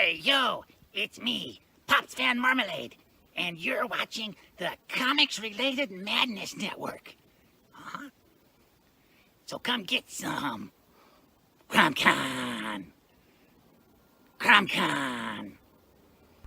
Hey, yo, it's me, Pops Van Marmalade, and you're watching the Comics-Related Madness Network. Uh-huh. So come get some. CromCon. CromCon.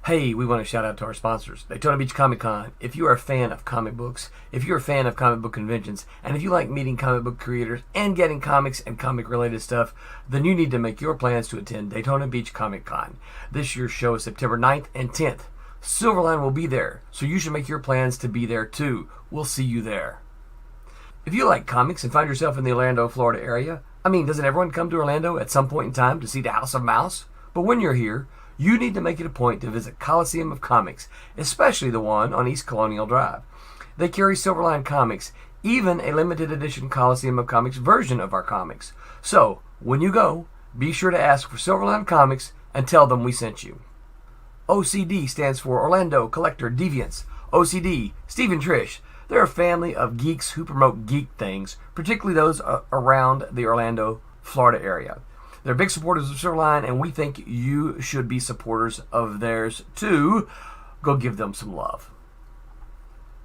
Hey, we want to shout out to our sponsors, Daytona Beach Comic Con. If you are a fan of comic books, if you're a fan of comic book conventions, and if you like meeting comic book creators and getting comics and comic-related stuff, then you need to make your plans to attend Daytona Beach Comic Con. This year's show is September 9th and 10th. Silverline will be there, so you should make your plans to be there too. We'll see you there. If you like comics and find yourself in the Orlando, Florida area, doesn't everyone come to Orlando at some point in time to see the House of Mouse? But when you're here, you need to make it a point to visit Coliseum of Comics, especially the one on East Colonial Drive. They carry Silverline comics, even a limited edition Coliseum of Comics version of our comics. So, when you go, be sure to ask for Silverline Comics and tell them we sent you. OCD stands for Orlando Collector Deviants. OCD, Steve and Trish, they're a family of geeks who promote geek things, particularly those around the Orlando, Florida area. They're big supporters of Silverline, and we think you should be supporters of theirs too. Go give them some love.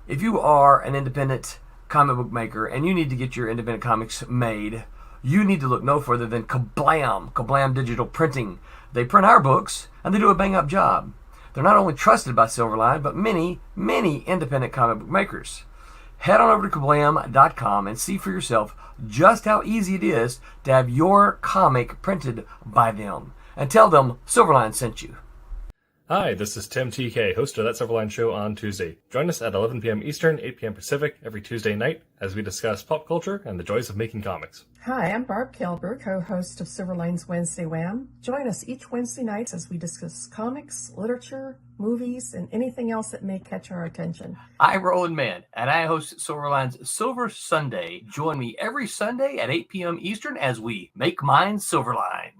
If you are an independent comic book maker and you need to get your independent comics made, you need to look no further than Kablam Digital Printing. They print our books, and they do a bang-up job. They're not only trusted by Silverline, but many, many independent comic book makers. Head on over to kablam.com and see for yourself just how easy it is to have your comic printed by them. And tell them Silverline sent you. Hi, this is Tim TK, host of That Silverline Show on Tuesday. Join us at 11 p.m. Eastern, 8 p.m. Pacific every Tuesday night as we discuss pop culture and the joys of making comics. Hi, I'm Barb Kilber, co-host of Silverline's Wednesday Wham. Join us each Wednesday night as we discuss comics, literature, movies, and anything else that may catch our attention. I'm Roland Mann, and I host Silverline's Silver Sunday. Join me every Sunday at 8 p.m. Eastern as we make mine Silverline.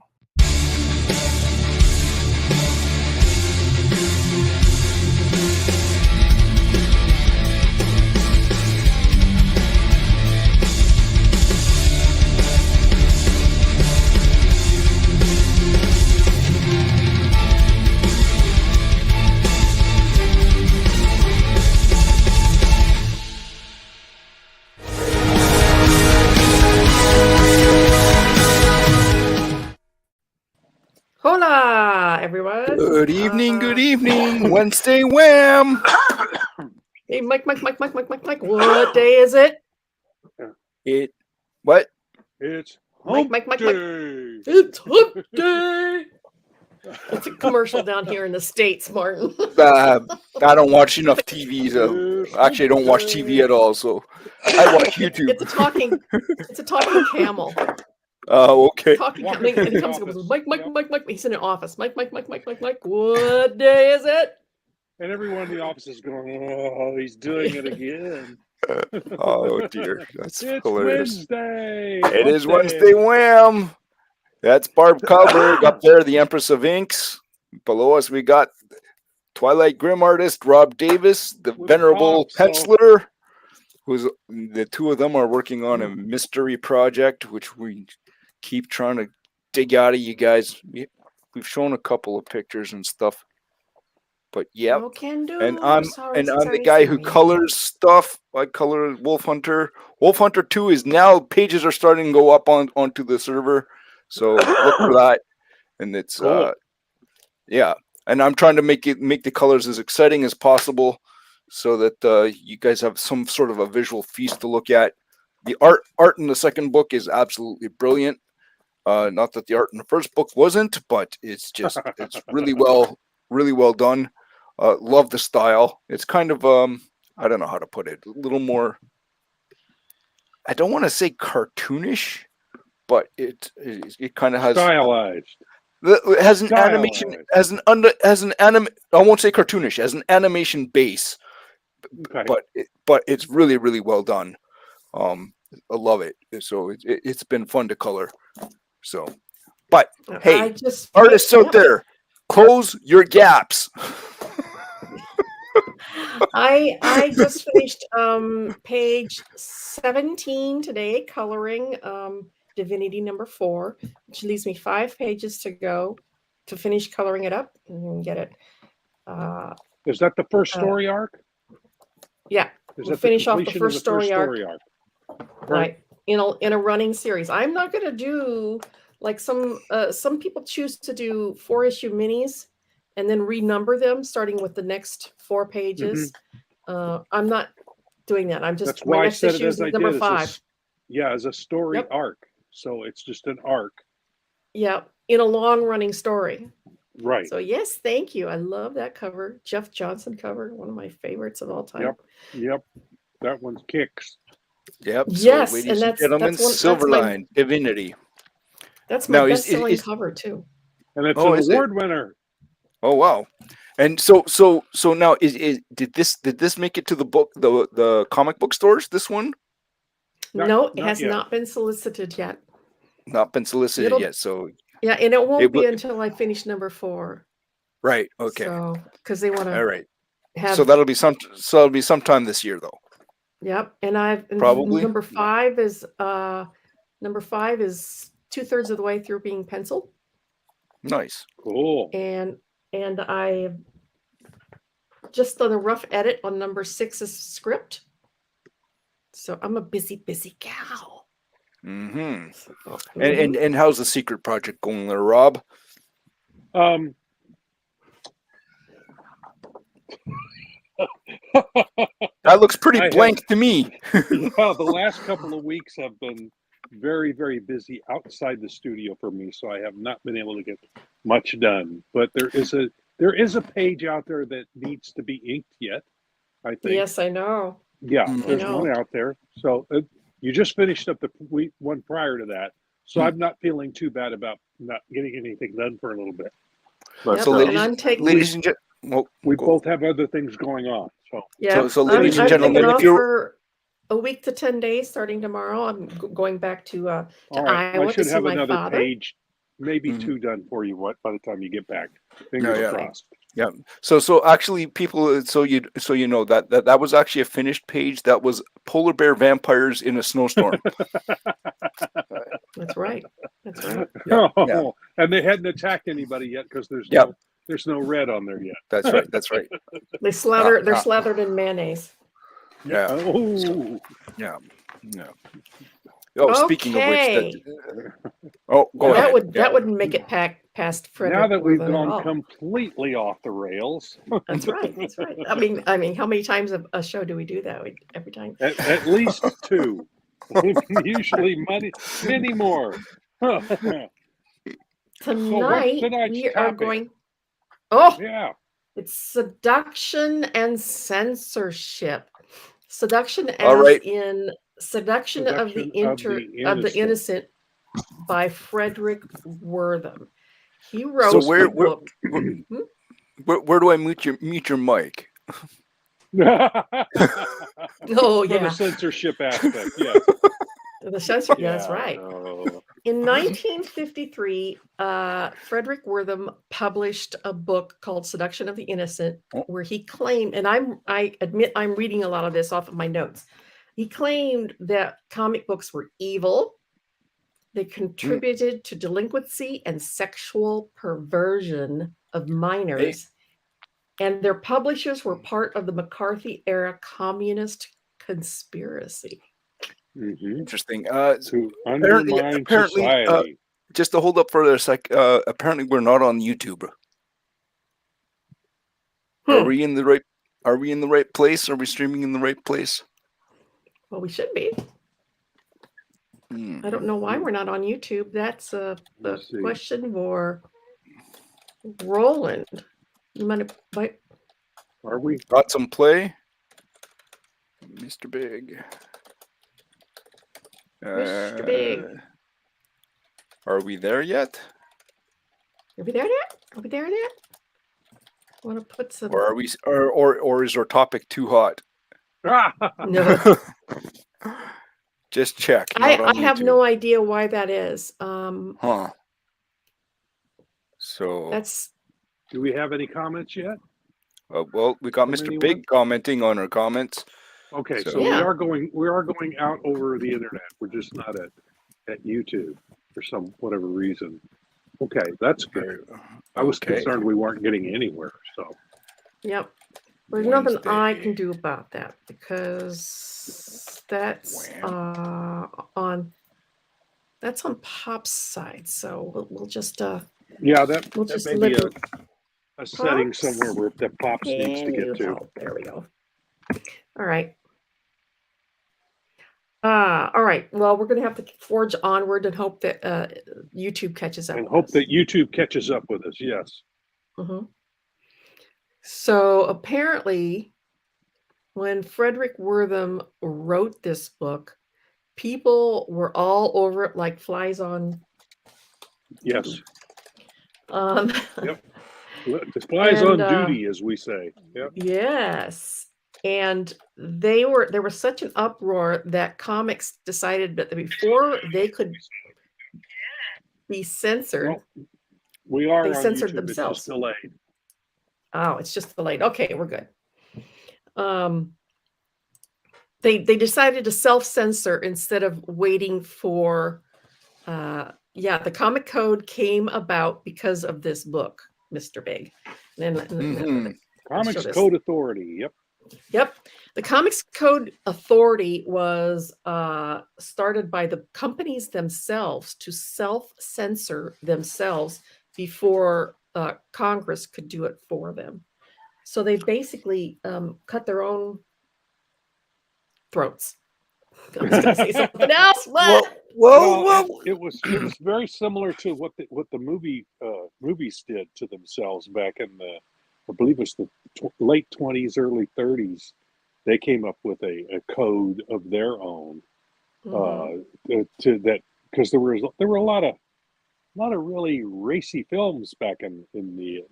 Hola, everyone. Good evening. Wednesday Wham! Hey, Mike. What day is it? What? It's Mike. day. It's hump day. It's a commercial down here in the States, Martin. I don't watch enough TV. Actually, I don't watch TV at all, so I watch YouTube. It's a talking camel. Oh, okay. Talking camel. And he comes and goes, Mike. He's in an office. Mike. What day is it? And everyone in the office is going, oh, he's doing it again. Oh, dear. That's It's hilarious. Wednesday. It is Wednesday Wham! That's Barb Kalberg up there, the Empress of Inks. Below us, we got Twilight Grim artist Rob Davis, the venerable Petzler, who's the two of them are working on a mystery project, which we keep trying to dig out of you guys. We've shown a couple of pictures and stuff, but yeah. No can do. And I'm the guy who colors stuff. I color Wolf Hunter. Wolf Hunter 2 is now pages are starting to go up onto the server, so look for that. And it's cool. Yeah. And I'm trying to make the colors as exciting as possible, so that you guys have some sort of a visual feast to look at. The art in the second book is absolutely brilliant. Not that the art in the first book wasn't, but it's really well done. Love the style. It's kind of I don't know how to put it. A little more. I don't want to say cartoonish, but it kind of has Stylized. It has an animation, I won't say cartoonish, as an animation base, Okay. but it's really, really well done. I love it. So it's been fun to color. So, but hey, artists out there, close your gaps. I just finished page 17 today, coloring Divinity number 4, which leaves me 5 pages to go. to finish coloring it up and get it. Is that the first story arc? Yeah, Is we'll that finish off the completion of first story arc. Right, in a running series. I'm not going to do like some people choose to do 4-issue minis and then renumber them starting with the next 4 pages. I'm not doing that. I'm just That's why I next said it issue is as I number did. 5. As a story Yep. arc. So it's just an arc. Yeah, in a long running story. Right. So yes, thank you. I love that cover. Jeff Johnson cover, one of my favorites of all time. Yep. That one kicks. Yep. Yes, so, ladies and and gentlemen, that's Silverline, Divinity. That's my Now, best-selling cover too. And it's an award winner. Oh wow! And so now did this make it to the book the comic book stores? This one? No, it has not been solicited yet. Not been solicited yet. So yeah, and it won't be until I finish number 4. Right. Okay. So because they want to. All right. Have, so that'll be sometime this year though. Yep, and Probably number 5 is 2/3 of the way through being penciled. Nice. Cool. And I just done a rough edit on number 6's script. So I'm a busy gal. Mm-hmm. And how's the secret project going there, Rob? That looks pretty blank to me. The last couple of weeks have been very, very busy outside the studio for me, so I have not been able to get much done. But there is a page out there that needs to be inked yet, I think. Yes, I know. Yeah, there's one out there. So you just finished up the one prior to that, so I'm not feeling too bad about not getting anything done for a little bit. But so ladies and gentlemen, we both have other things going on. So yeah, so ladies and gentlemen, if you're for a week to 10 days starting tomorrow, I'm going back to Iowa to see my father. Page, maybe 2 done for you. By the time you get back, fingers crossed. Yeah. So actually, people, so you know that was actually a finished page. That was polar bear vampires in a snowstorm. That's right. That's right. Yeah. And they hadn't attacked anybody yet because there's no red on there yet. That's right. That's right. They're slathered in mayonnaise. Yeah. Oh. Yeah. Yeah. Oh, speaking of which, go ahead. That wouldn't make it past Fredric. Now that we've gone completely off the rails. That's right. That's right. I mean, how many times a show do we do that? Every time. At least 2. Usually many more. Tonight we are going. It's seduction and censorship. Seduction as in seduction of the innocent by Fredric Wertham. He wrote so a book. Where do I mute your mic? Oh yeah, the censorship aspect. Yeah, the censorship. Yeah, that's right. In 1953, Fredric Wertham published a book called Seduction of the Innocent, where he claimed, and I admit I'm reading a lot of this off of my notes. He claimed that comic books were evil. They contributed to delinquency and sexual perversion of minors. And their publishers were part of the McCarthy-era communist conspiracy. Mm-hmm. Interesting. To undermine society. Just to hold up for a sec, apparently we're not on YouTube. Are we in the right place? Are we streaming in the right place? Well, we should be. I don't know why we're not on YouTube. That's the question for Roland. You might have, are we? Got some play? Mr. Big. Mr. Big. Are we there yet? Are we there yet? Are we there yet? I want to put some. Or are we? Or is our topic too hot? No. Just check. I have no idea why that is. So that's. Do we have any comments yet? Well, we got Mr. Big commenting on our comments. Okay, so we are going out over the internet. We're just not at YouTube for some whatever reason. Okay, that's good. I was Okay. concerned we weren't getting anywhere. So Yep. There's nothing I Wednesday. can do about that because that's on Pop's side. So we'll just yeah, that we'll that just may let be him. a setting Pops, somewhere where that Pops needs to can you get to. help? There we go. All right. All right. Well, we're going to have to forge onward and hope that YouTube catches up. And with hope us. that YouTube catches up with us. Yes. Mhm. So apparently, when Fredric Wertham wrote this book, people were all over it like flies on. Yes. Yep. The flies on duty, as we say. Yep. Yes. And there was such an uproar that comics decided that before they could be censored, well, we are they on censored YouTube. themselves. It's just delayed. Oh, it's just delayed. Okay, we're good. They decided to self-censor instead of waiting for the comic code came about because of this book, Mr. Big. Comics Code Authority. Yep. Yep. The Comics Code Authority was started by the companies themselves to self-censor themselves before Congress could do it for them. So they basically cut their own throats. I was going to say something else. Well, it was very similar to what the movies did to themselves back in I believe it was the late 20s, early 30s. They came up with a code of their own to that, because there were a lot of really racy films back in the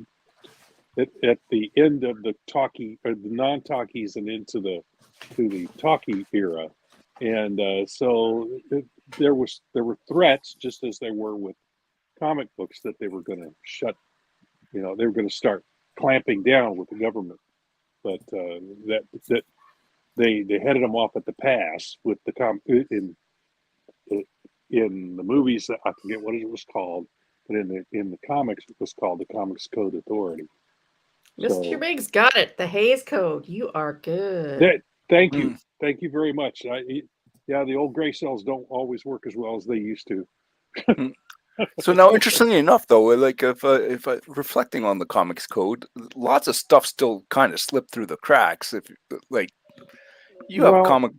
at the end of the talkie or the non-talkies and into the talkie era, and so there were threats, just as there were with comic books, that they were going to shut. They were going to start clamping down with the government, but that they headed them off at the pass with the in the movies. I forget what it was called, but in the comics it was called the Comics Code Authority. Mr. Biggs got it. The Hays Code. You are good. Thank you very much. The old gray cells don't always work as well as they used to. So now, interestingly enough, though, like if reflecting on the Comics Code, lots of stuff still kind of slipped through the cracks. If like you have comic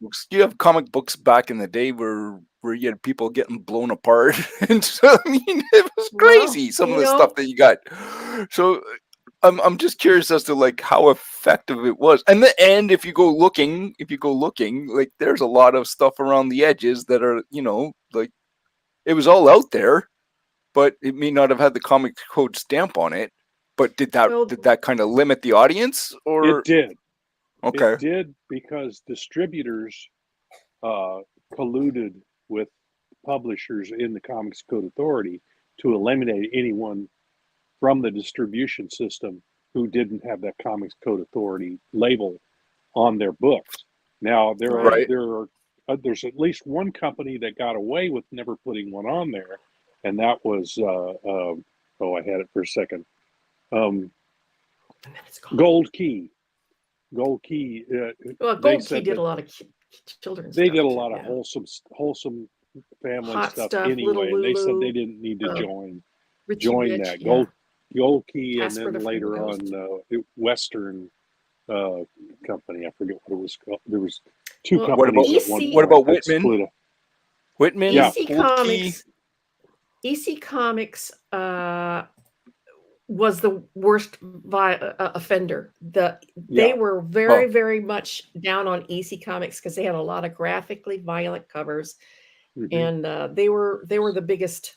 books back in the day where you had people getting blown apart, and so, I mean, it was crazy. Some of the stuff that you got. So I'm just curious as to like how effective it was. And if you go looking, like there's a lot of stuff around the edges that are, like it was all out there, but it may not have had the comic code stamp on it. But did that kind of limit the audience, or it did? Okay. It did, because distributors colluded with publishers in the Comics Code Authority to eliminate anyone from the distribution system who didn't have that Comics Code Authority label on their books. Now there's at least one company that got away with never putting one on there, and that was I had it for a second. Gold Key. Gold Key. Gold Key did a lot of children's. They did a lot of wholesome family stuff anyway, and they said they didn't need to join that. Gold Key, Casper, and then later on Western company. I forget what it was called. There was two companies. What about Whitman? Whitman. Yeah. EC Comics was the worst offender. They were very, very much down on EC Comics because they had a lot of graphically violent covers, and they were the biggest.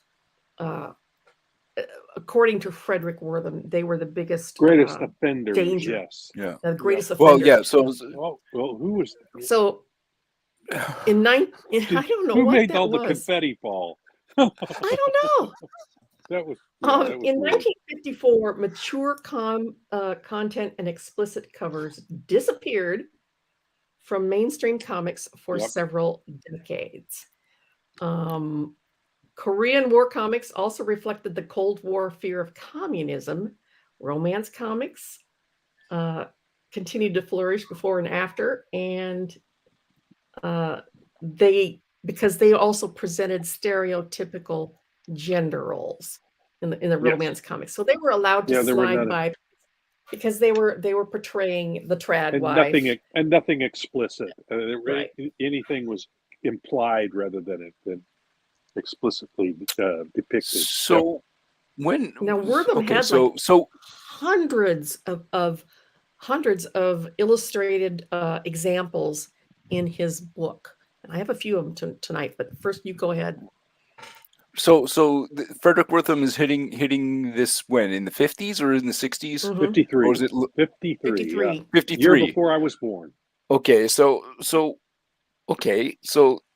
According to Fredric Wertham, they were the greatest offenders. Danger. Yes, the greatest offenders. Well, yeah. So, who was? So I don't know who what made that all was. the confetti fall. I don't know. That was in weird. 1954, mature content and explicit covers disappeared from mainstream comics for several decades. Korean War comics also reflected the Cold War fear of communism. Romance comics continued to flourish before and after, and because they also presented stereotypical gender roles in the romance comics, so they were allowed to slide by because they were portraying the trad and wife. nothing explicit. Right. Anything was implied rather than explicitly depicted. So when now Wertham had hundreds of illustrated examples in his book, and I have a few of them tonight. But first, you go ahead. So Fredric Wertham is hitting this when, in the 50s or in the 60s? 53. Or is it 53? Yeah. 53. Year before I was born. Okay, so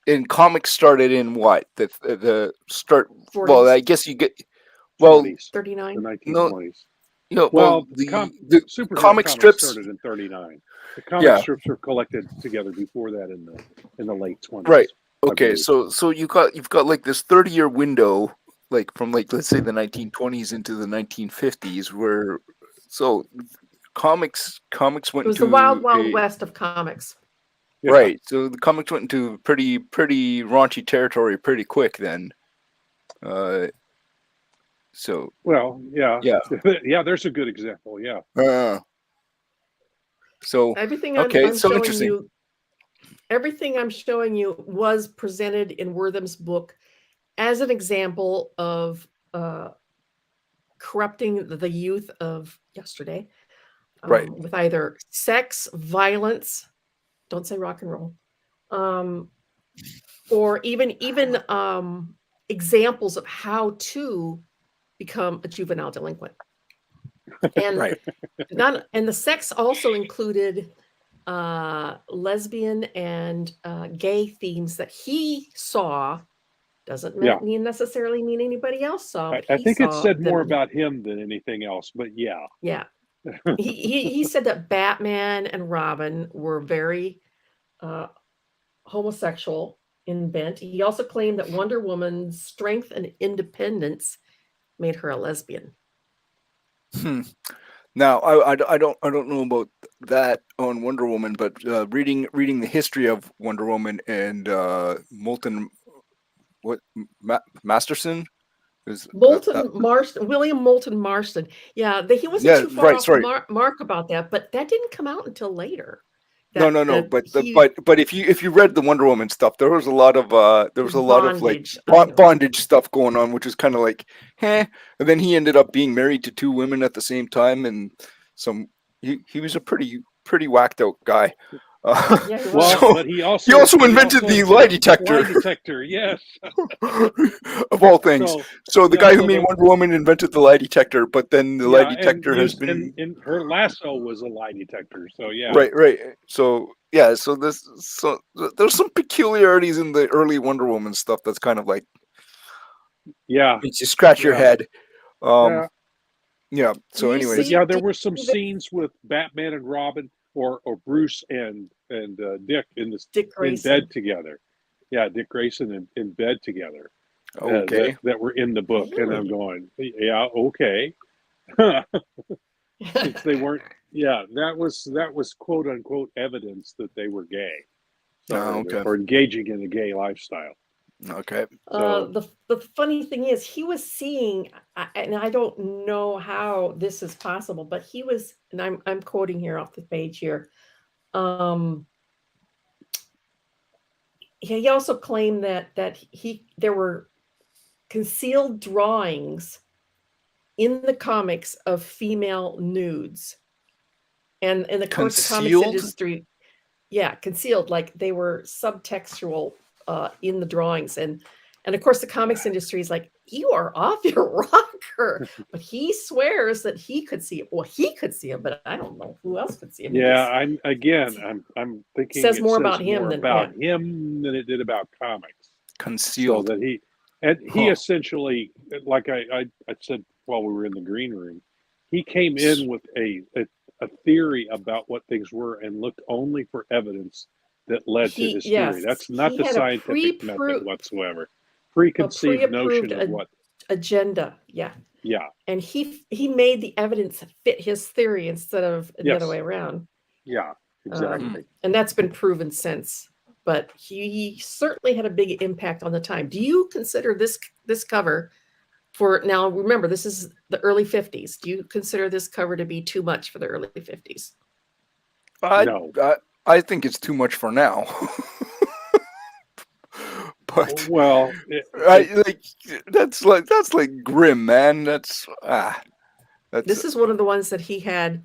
in comics started in what? The start 40s. Well, I guess you get 20s, 39. the 1920s. The superhero comic comics strips started in 39. The comic strips were collected together before that in the late 20s. Right. Okay, so you've got like this 30-year window, like from let's say the 1920s into the 1950s, where comics went It was into the wild west of comics. Yeah. Right. So the comics went into pretty raunchy territory pretty quick then. Yeah. There's a good example. Yeah. So everything I'm showing you was presented in Wertham's book as an example of corrupting the youth of yesterday, right, with either sex, violence, don't say rock and roll, or even examples of how to become a juvenile delinquent. And right. and the sex also included lesbian and gay themes that he saw. Doesn't necessarily mean anybody else saw. I think it said more about him than anything else, but yeah. he said that Batman and Robin were very homosexual in bent. He also claimed that Wonder Woman's strength and independence made her a lesbian. Now I don't know about that on Wonder Woman, but reading the history of Wonder Woman and Masterson is William Moulton Marston. Yeah, he wasn't too far off the mark about that, but that didn't come out until later. No. But if you read the Wonder Woman stuff, there was a lot of bondage stuff going on, which was kind of like, And then he ended up being married to 2 women at the same time, and he was a pretty whacked out guy. But he also invented the lie detector. Lie detector, yes. Of all things. So the guy who made Wonder Woman invented the lie detector, but then the lie detector has been. And her lasso was a lie detector. So yeah. Right. So yeah. So there's some peculiarities in the early Wonder Woman stuff that's kind of like. Yeah. Makes you scratch your head. Yeah. So anyways. But there were some scenes with Batman and Robin. Or Bruce and Dick in bed together. Yeah, Dick Grayson in bed together. Okay. That were in the book, and I'm going, yeah, okay. Since they weren't, that was quote unquote evidence that they were gay, or engaging in a gay lifestyle. Okay. The funny thing is, he was seeing, and I don't know how this is possible, but he was, and I'm quoting here off the page here. He also claimed that there were concealed drawings in the comics of female nudes, and in the comics industry, concealed, like they were subtextual. In the drawings, and of course the comics industry is like, you are off your rocker, but he swears that he could see it. Well, he could see it, but I don't know who else could see it. I'm thinking it says more about him than it did about comics. Concealed. So that he essentially, like I said while we were in the green room, he came in with a theory about what things were and looked only for evidence that led to his theory. That's not the scientific method whatsoever. preconceived notion pre-approved of what. agenda. Yeah. Yeah. And he made the evidence fit his theory instead of the other Yes. way around. Yeah. Exactly. And that's been proven since. But he certainly had a big impact on the time. Do you consider this cover for now? Remember, this is the early 50s. Do you consider this cover to be too much for the early 50s? No. I think it's too much for now. But Well, that's like grim, man. That's This is one of the ones that he had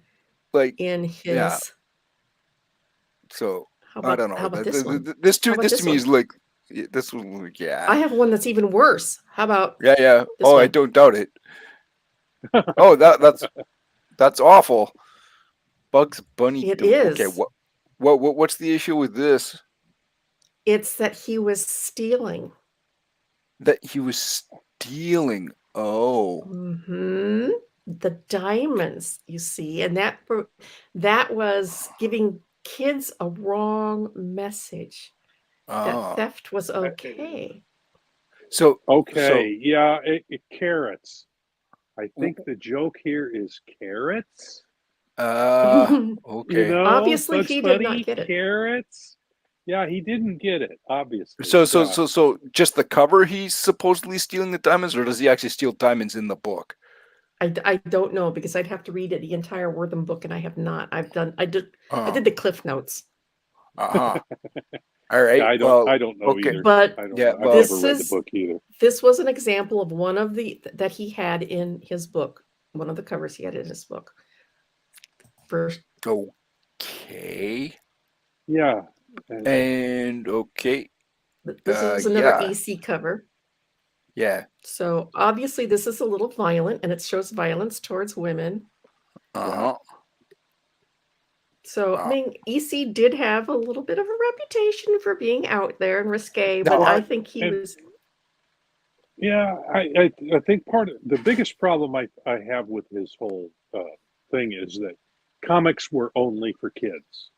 like in his. yeah. So I don't know. How about this one? This How to about this to me one? is like this one. Yeah. I have one that's even worse. How about Yeah. this Oh, I one? don't doubt it. Oh, that's awful. Bugs Bunny. It Okay. is. What's the issue with this? It's that he was stealing. That he was stealing. Oh. Hmm. The diamonds, you see, and that was giving kids a wrong message that theft was okay. So okay. Yeah. Carrots. I think the joke here is carrots. Okay. You know, Obviously, Bugs he Bunny, did not get it. Carrots. Yeah, he didn't get it. Obviously. So just the cover, he's supposedly stealing the diamonds, or does he actually steal diamonds in the book? I don't know, because I'd have to read the entire Wertham book, and I have not. I did the Cliff Notes. All right. Yeah, I don't know either. But I've yeah, never read the book either. This was an example of one of that he had in his book. One of the covers he had in his book. First. Okay. Yeah. And okay. This is another EC cover. Yeah. So obviously this is a little violent, and it shows violence towards women. So I mean, EC did have a little bit of a reputation for being out there and risque, but I think he was. Yeah, I think part of the biggest problem I have with his whole thing is that comics were only for kids.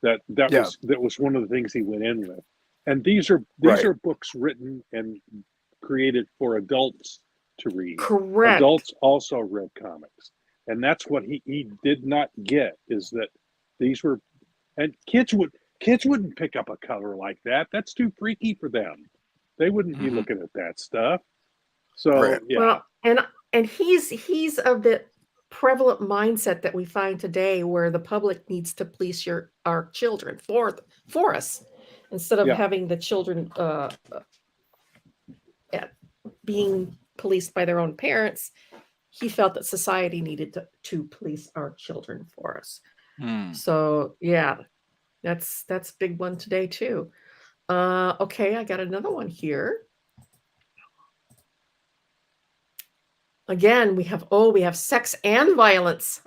That was one of the things he went in with, and these are books written and created for adults to read. Correct. Adults also read comics, and that's what he did not get, is that these were, and kids wouldn't pick up a cover like that. That's too freaky for them. They wouldn't be looking at that stuff. So yeah. Well, and he's of the prevalent mindset that we find today, where the public needs to police our children for us, instead of having the children being policed by their own parents. He felt that society needed to police our children for us. So yeah, that's a big one today too. Okay, I got another one here. Again, we have sex and violence,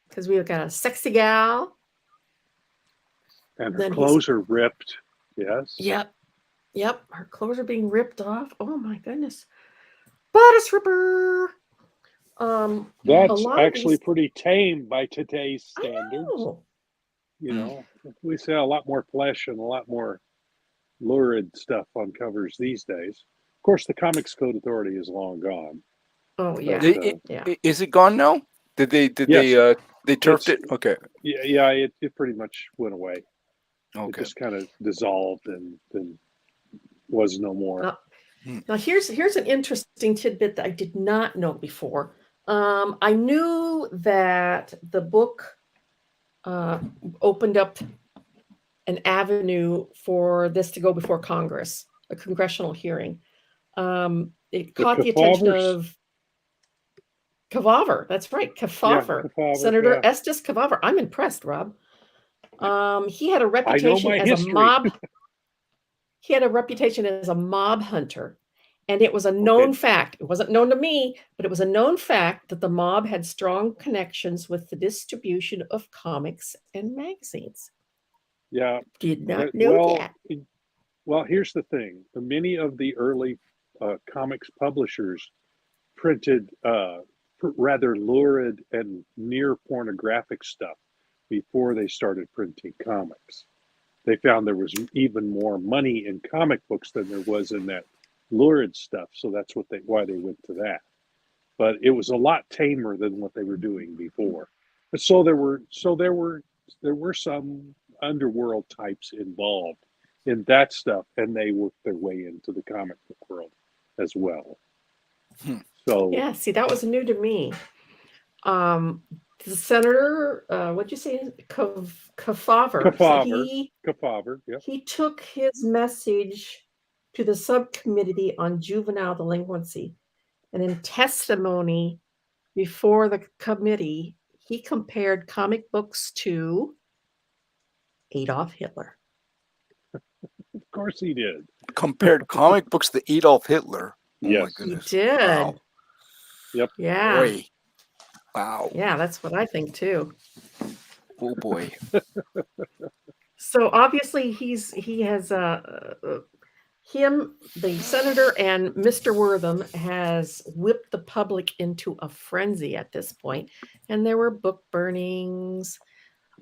because we've got a sexy gal. And her clothes are ripped. Yes. Yep. Her clothes are being ripped off. Oh my goodness. Bodice ripper. That's actually pretty tame by today's standards. You know, we see a lot more flesh and a lot more lurid stuff on covers these days. Of course, the Comics Code Authority is long gone. Oh yeah. Is it gone now? Did they turfed it? Okay. Yeah. It pretty much went away. Okay. It just kind of dissolved and was no more. Now here's an interesting tidbit that I did not know before. I knew that the book opened up an avenue for this to go before Congress, a congressional hearing. It caught the attention of Kefauver. That's right, Kefauver. Senator Estes Kefauver. I'm impressed, Rob. He had a reputation as a mob. He had a reputation as a mob hunter, and it was a known fact. It wasn't known to me, but it was a known fact that the mob had strong connections with the distribution of comics and magazines. Yeah. Did not know that. Well, here's the thing. Many of the early comics publishers printed rather lurid and near pornographic stuff before they started printing comics. they found there was even more money in comic books than there was in that lurid stuff. So that's why they went to that. But it was a lot tamer than what they were doing before. So there were some underworld types involved in that stuff, and they worked their way into the comic book world as well. So yeah, see, that was new to me. The senator, what'd you say, Kefauver? Kefauver, yeah. He took his message to the subcommittee on juvenile delinquency, and in testimony before the committee, he compared comic books to Adolf Hitler. Of course he did. Compared comic books to Adolf Hitler. Oh Yes. my goodness. He did. Wow. Yep. Yeah. Boy. Wow. Yeah, that's what I think too. Oh boy. So obviously he has him, the senator, and Mr. Wertham has whipped the public into a frenzy at this point. And there were book burnings.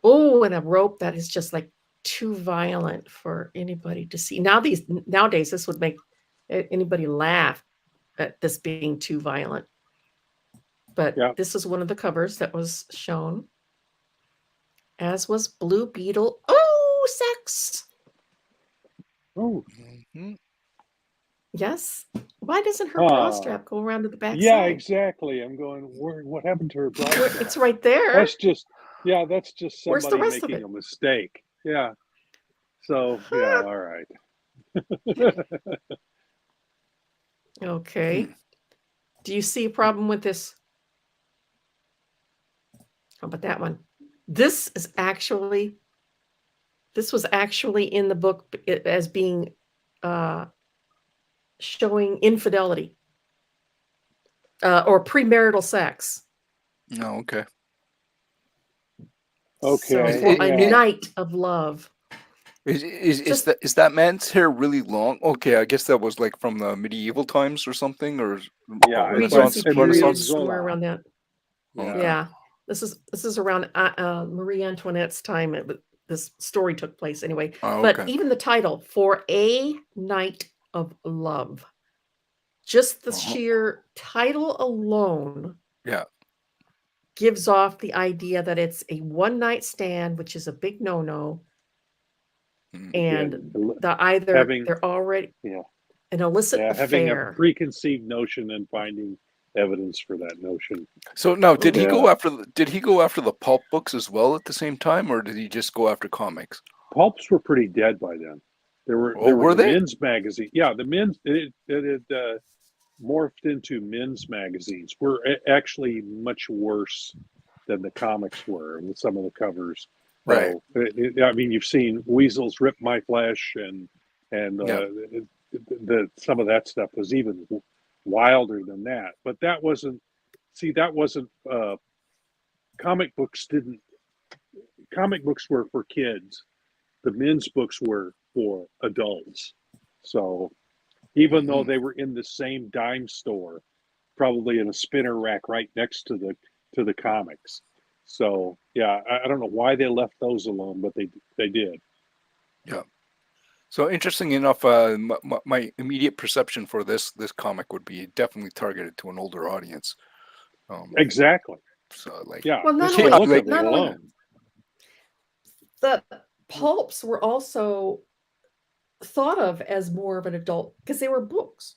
Oh, and a rope that is just like too violent for anybody to see. Nowadays, this would make anybody laugh at this being too violent. But Yeah. this is one of the covers that was shown, as was Blue Beetle. Oh, sex. Oh. Mm-hmm. Yes. Why doesn't her bra strap go around to the back Yeah, side? exactly. I'm going, what happened to her bra strap? It's right there. That's just Where's the somebody rest of making it? a mistake. Yeah. So, yeah, all right. Okay. Do you see a problem with this? How about that one? This was actually in the book as being showing infidelity or premarital sex. Oh, okay. Okay. So, a night of love. Is that man's hair really long? Okay, I guess that was like from the medieval times or something, or Yeah, Regency period, Renaissance. somewhere around that. Yeah. Yeah. This is around Marie Antoinette's time. This story took place anyway. Oh, But okay. even the title, For a Night of Love, just the sheer title alone, gives off the idea that it's a one-night stand, which is a big no-no. And they're already an illicit affair. Having a preconceived notion and finding evidence for that notion. So now, did he go after the pulp books as well at the same time, or did he just go after comics? Pulps were pretty dead by then. There were the men's magazine. Yeah, the men's it had morphed into men's magazines. Were actually much worse than the comics were with some of the covers. Right. I mean, you've seen Weasels Rip My Flesh, and some of that stuff was even wilder than that. But that wasn't. Comic books were for kids. The men's books were for adults. So even though they were in the same dime store, probably in a spinner rack right next to the comics. So yeah, I don't know why they left those alone, but they did. Yeah. So interesting enough, my immediate perception for this comic would be definitely targeted to an older audience. Exactly. So well, not only the pulps were also thought of as more of an adult because they were books.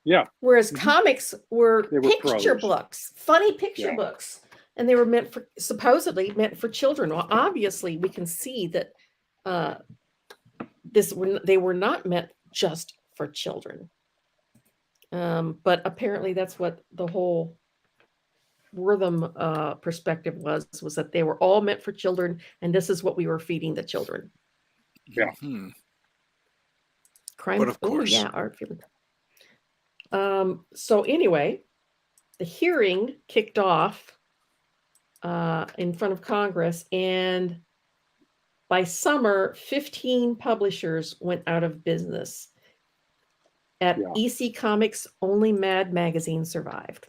Yeah. Whereas comics were picture prose. books, funny picture books, and they were supposedly meant for children. Well, obviously, we can see that they were not meant just for children. But apparently, that's what the whole Wertham perspective was that they were all meant for children, and this is what we were feeding the children. Yeah. Crime. But of course. Oh, yeah, art feeling. So anyway, the hearing kicked off in front of Congress, and by summer, 15 publishers went out of business. At EC Comics, only Mad Magazine survived.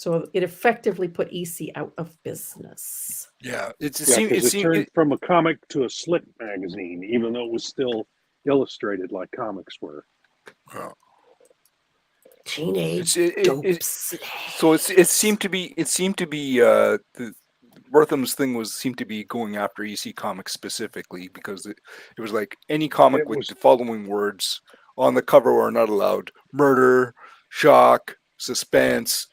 So it effectively put EC out of business. Yeah, Because it turned from a comic to a slick magazine, even though it was still illustrated like comics were. Teenage so it seemed to be the Wertham's thing seemed to be going after EC Comics specifically, because it was like any comic with the following words on the cover are not allowed: murder, shock, suspense,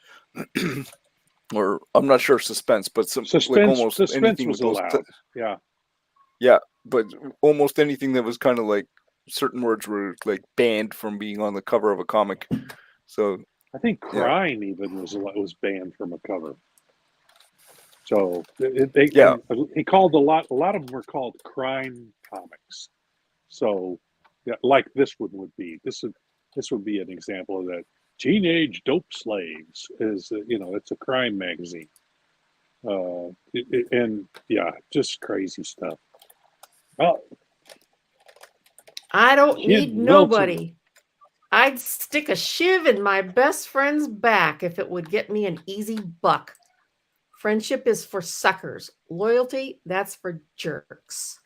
or I'm not sure suspense, but Suspense, like almost suspense anything was with those. allowed. Yeah. Yeah, but almost anything that was kind of like certain words were like banned from being on the cover of a comic. So I think crime even was banned from a cover. So he called a lot of them were called crime comics. So yeah, like this one would be. This would be an example of that. Teenage Dope Slaves is it's a crime magazine. And yeah, just crazy stuff. Oh, I don't Kid need Milton. nobody. I'd stick a shiv in my best friend's back if it would get me an easy buck. Friendship is for suckers. Loyalty, that's for jerks.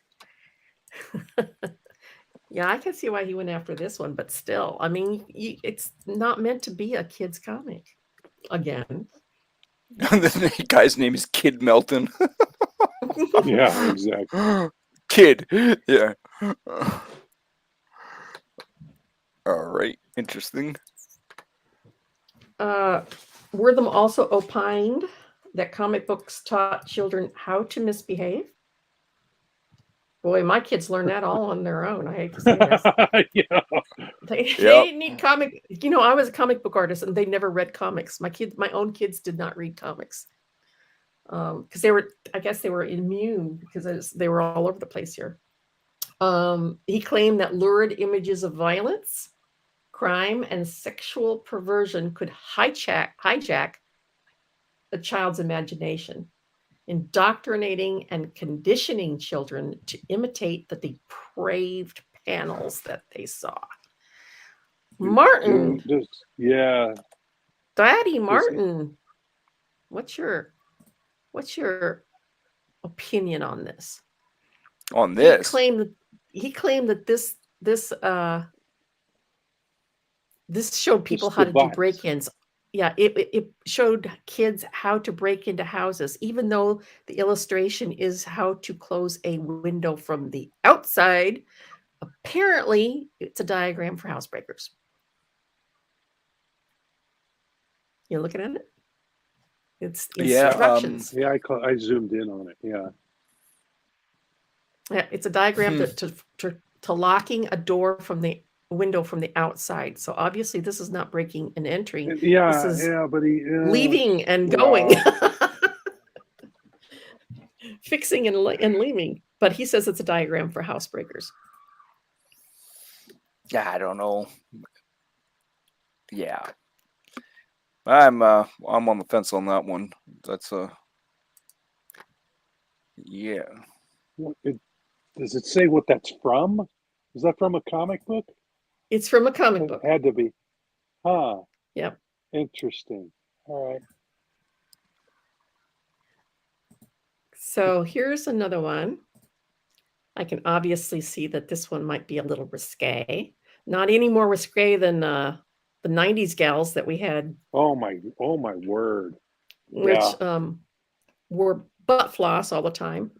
Yeah, I can see why he went after this one, but still, I mean, it's not meant to be a kid's comic. Again. The guy's name is Kid Melton. Yeah, exactly. Kid. Yeah. All right. Interesting. Wertham also opined that comic books taught children how to misbehave. Boy, my kids learned that all on their own. I hate to say this. Yeah. They didn't need comic. I was a comic book artist, and they never read comics. My own kids did not read comics because I guess they were immune because they were all over the place here. He claimed that lurid images of violence, crime, and sexual perversion could hijack a child's imagination, indoctrinating and conditioning children to imitate the depraved panels that they saw. Martin. Yeah. Daddy Martin. What's your opinion on this? On this? He claimed that this showed people how to do break-ins. Yeah, it showed kids how to break into houses, even though the illustration is how to close a window from the outside. Apparently, it's a diagram for housebreakers. You're looking at it? It's instructions. I zoomed in on it. Yeah. Yeah, it's a diagram to locking a door from the window from the outside. So obviously this is not breaking and entering. Yeah, this is but leaving and going. Fixing and leaving. But he says it's a diagram for housebreakers. Yeah, I don't know. Yeah. I'm on the fence on that one. That's yeah. Does it say what that's from? Is that from a comic book? It's from a comic book. It had to be. Huh. Yep. Interesting. All right. So here's another one. I can obviously see that this one might be a little risque. Not any more risque than the 90s gals that we had. Oh my word. Which wore butt floss all the time.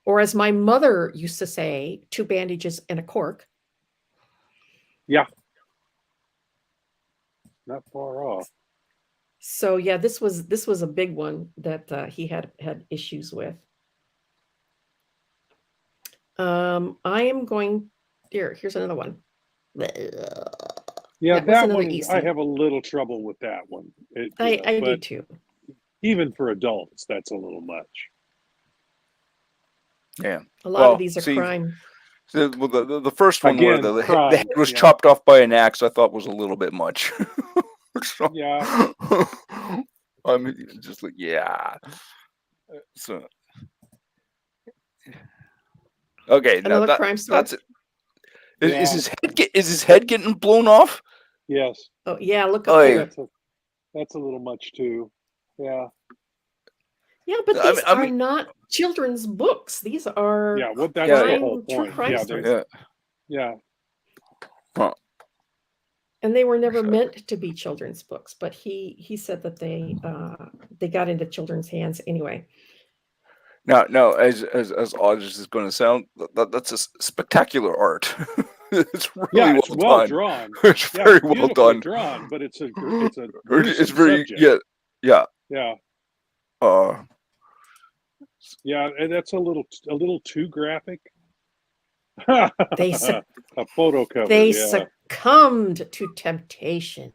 Or as my mother used to say, 2 bandages and a cork. Yeah. Not far off. So yeah, this was a big one that he had issues with. I am going here's another one. Yeah, that one easy. I have a little trouble with that one. I do too. Even for adults, that's a little much. Yeah. A lot of these are crime. The first one where the head was chopped off by an axe, I thought was a little bit much. So, yeah. I mean, just like, yeah. So, okay. Another now crime story. That's it. Is his head getting blown off? Yes. Oh yeah, look up there. That's a little much too. Yeah. Yeah, but I these mean, I are mean, not children's books. These are Yeah. Well, that's Yeah, the crime, whole true point. crime Yeah. stories. yeah. Yeah. Huh. And they were never meant to be children's books, but he said that they got into children's hands anyway. Now, as odd as it's going to sound, that's a spectacular art. It's Yeah. really It's well well done. drawn. It's Yeah. very It's well beautifully done. drawn, but it's a It's gruesome very subject. yeah. Yeah. Uh, Yeah. And that's a little too graphic. They suc- A photo cover. they Yeah. succumbed to temptation.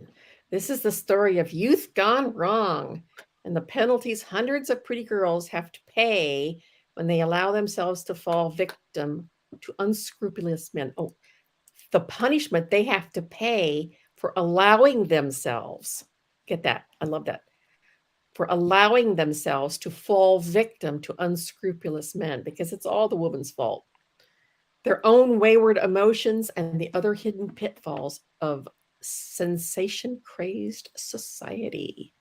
This is the story of youth gone wrong and the penalties hundreds of pretty girls have to pay when they allow themselves to fall victim to unscrupulous men. Oh, the punishment they have to pay for allowing themselves. Get that? I love that. For allowing themselves to fall victim to unscrupulous men, because it's all the woman's fault. Their own wayward emotions and the other hidden pitfalls of sensation crazed society.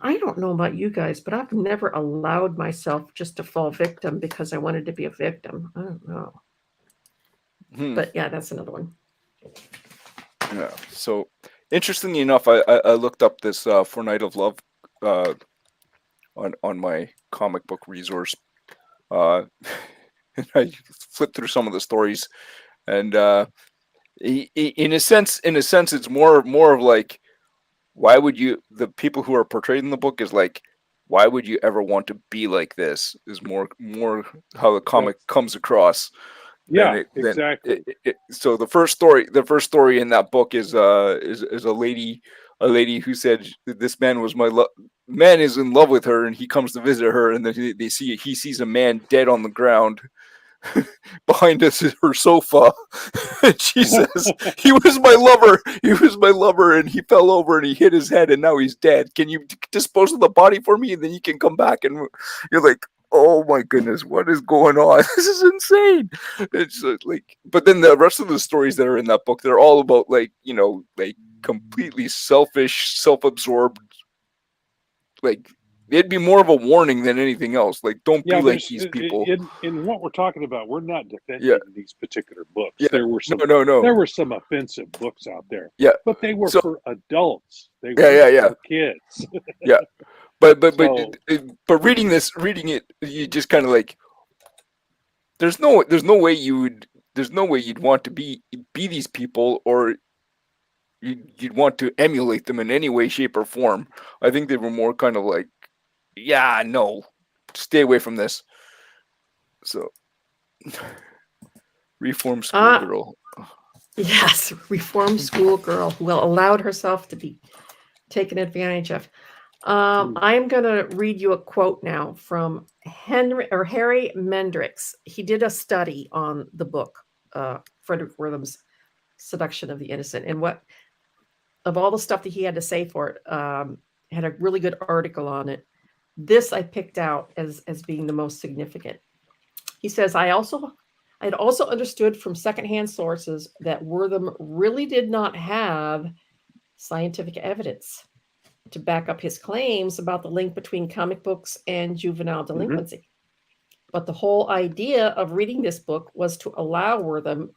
I don't know about you guys, but I've never allowed myself just to fall victim because I wanted to be a victim. I don't know. But yeah, that's another one. Yeah. So, interestingly enough, I looked up this For Night of Love on my comic book resource. And I flipped through some of the stories, and in a sense, it's more of like, why would you? The people who are portrayed in the book is like, why would you ever want to be like this? Is more how the comic comes across. Yeah, exactly. So the first story in that book is a lady who said this man was man is in love with her, and he comes to visit her, and then he sees a man dead on the ground behind us is her sofa. And she says, he was my lover, and he fell over and he hit his head, and now he's dead. Can you dispose of the body for me, and then you can come back? And you're like, oh my goodness, what is going on? This is insane. It's like, but then the rest of the stories that are in that book, they're all about like, like completely selfish, self-absorbed, like, it'd be more of a warning than anything else. Like, don't be like these people. In what we're talking about, we're not defending these particular books. Yeah. There were some No. There were some offensive books out there. Yeah. But they were for adults. They were for kids. Yeah. But reading it, you just kind of like, there's no way you'd want to be these people, or you'd want to emulate them in any way, shape, or form. I think they were more kind of like, yeah, no, stay away from this. So, reform schoolgirl. Yes, reformed schoolgirl who allowed herself to be taken advantage of. I'm going to read you a quote now from Harry Mendricks. He did a study on the book, Fredric Wertham's Seduction of the Innocent, and what of all the stuff that he had to say for it, had a really good article on it. This I picked out as being the most significant. He says, I had also understood from secondhand sources that Wertham really did not have scientific evidence to back up his claims about the link between comic books and juvenile delinquency. But the whole idea of reading this book was to allow Wertham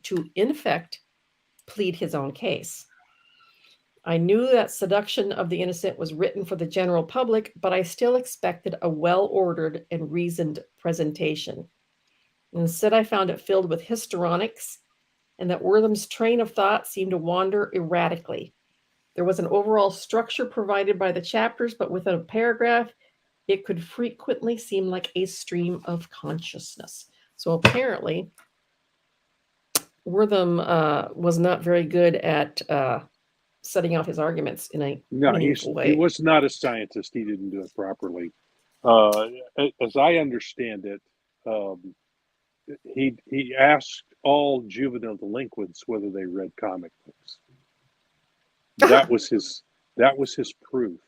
to, in effect, plead his own case. I knew that Seduction of the Innocent was written for the general public, but I still expected a well-ordered and reasoned presentation. Instead, I found it filled with histrionics, and that Wertham's train of thought seemed to wander erratically. There was an overall structure provided by the chapters, but within a paragraph, it could frequently seem like a stream of consciousness. So apparently, Wertham was not very good at setting out his arguments in a meaningful way. He was not a scientist. He didn't do it properly. As I understand it, he asked all juvenile delinquents whether they read comic books. That was his proof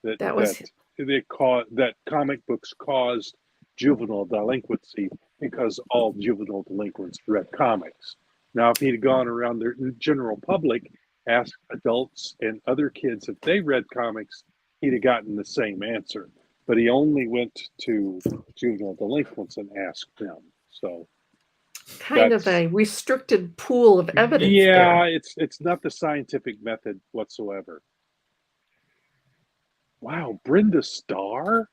that comic books caused juvenile delinquency, because all juvenile delinquents read comics. Now, if he'd have gone around the general public, asked adults and other kids if they read comics, he'd have gotten the same answer. But he only went to juvenile delinquents and asked them. So Kind of a restricted pool of evidence. yeah, there. it's not the scientific method whatsoever. Wow, Brenda Starr.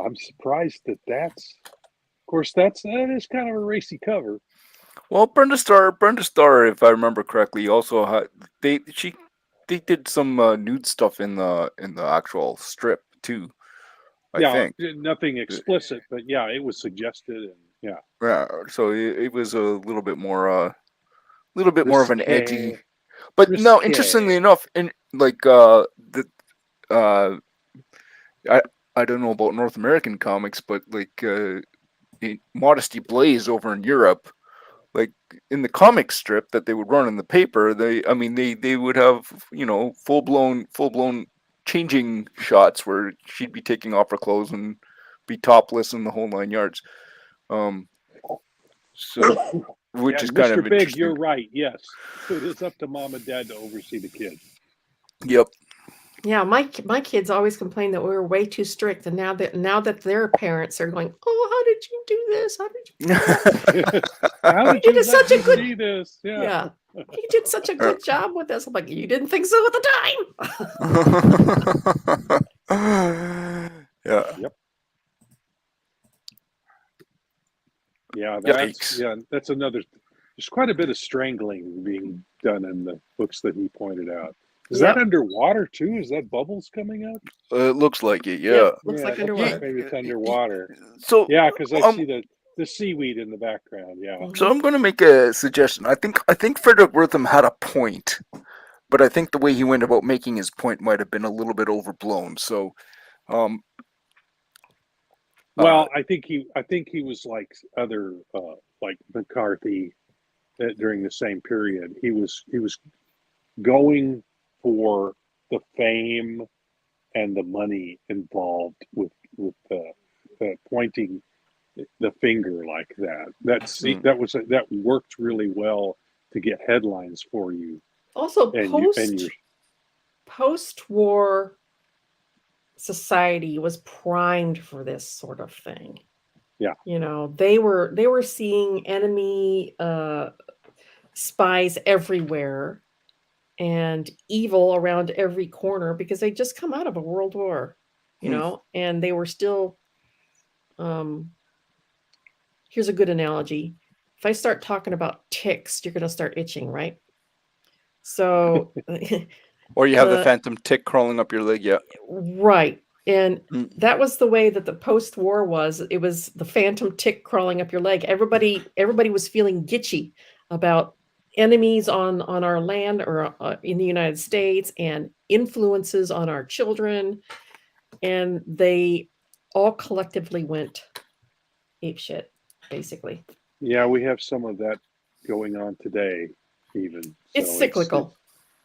I'm surprised that's. Of course, that is kind of a racy cover. Well, Brenda Starr, if I remember correctly, also had they did some nude stuff in the actual strip too. I think. Nothing explicit, but yeah, it was suggested, and yeah. Yeah, so it was a little bit more of an edgy. But Risque. no, interestingly enough, in like I don't know about North American comics, but like Modesty Blaze over in Europe, like in the comic strip that they would run in the paper, they would have, you know, full blown changing shots where she'd be taking off her clothes and be topless in the whole 9 yards. So which is kind Mr. of Big, interesting. you're right. Yes, it is up to mom and dad to oversee the kids. Yep. Yeah, my kids always complain that we were way too strict, and now that their parents are going, "Oh, how did you do this? How did you do this? How did you did such a good see this? yeah, you did such a good job with this." I'm like, "You didn't think so at the time." Yeah. Yep. Yeah, that's another. There's quite a bit of strangling being done in the books that he pointed out. Is that underwater too? Is that bubbles coming up? It looks like it. Yeah. Yep, looks like underwater. Maybe it's underwater. So yeah, because I see the seaweed in the background. Yeah. So I'm going to make a suggestion. I think Fredric Wertham had a point, but I think the way he went about making his point might have been a little bit overblown. So, well, I think he was like other like McCarthy during the same period. He was going for the fame and the money involved with pointing the finger like that. That worked really well to get headlines for you. Also, post-war society was primed for this sort of thing. Yeah, you know, they were seeing enemy spies everywhere and evil around every corner because they just come out of a world war, you know, and they were still. Here's a good analogy. If I start talking about ticks, you're going to start itching, right? So, or you have the phantom tick crawling up your leg, yeah. Right. And that was the way that the post-war was. It was the phantom tick crawling up your leg. Everybody was feeling gitchy about enemies on our land or in the United States and influences on our children. And they all collectively went apeshit, basically. Yeah, we have some of that going on today, even. It's cyclical.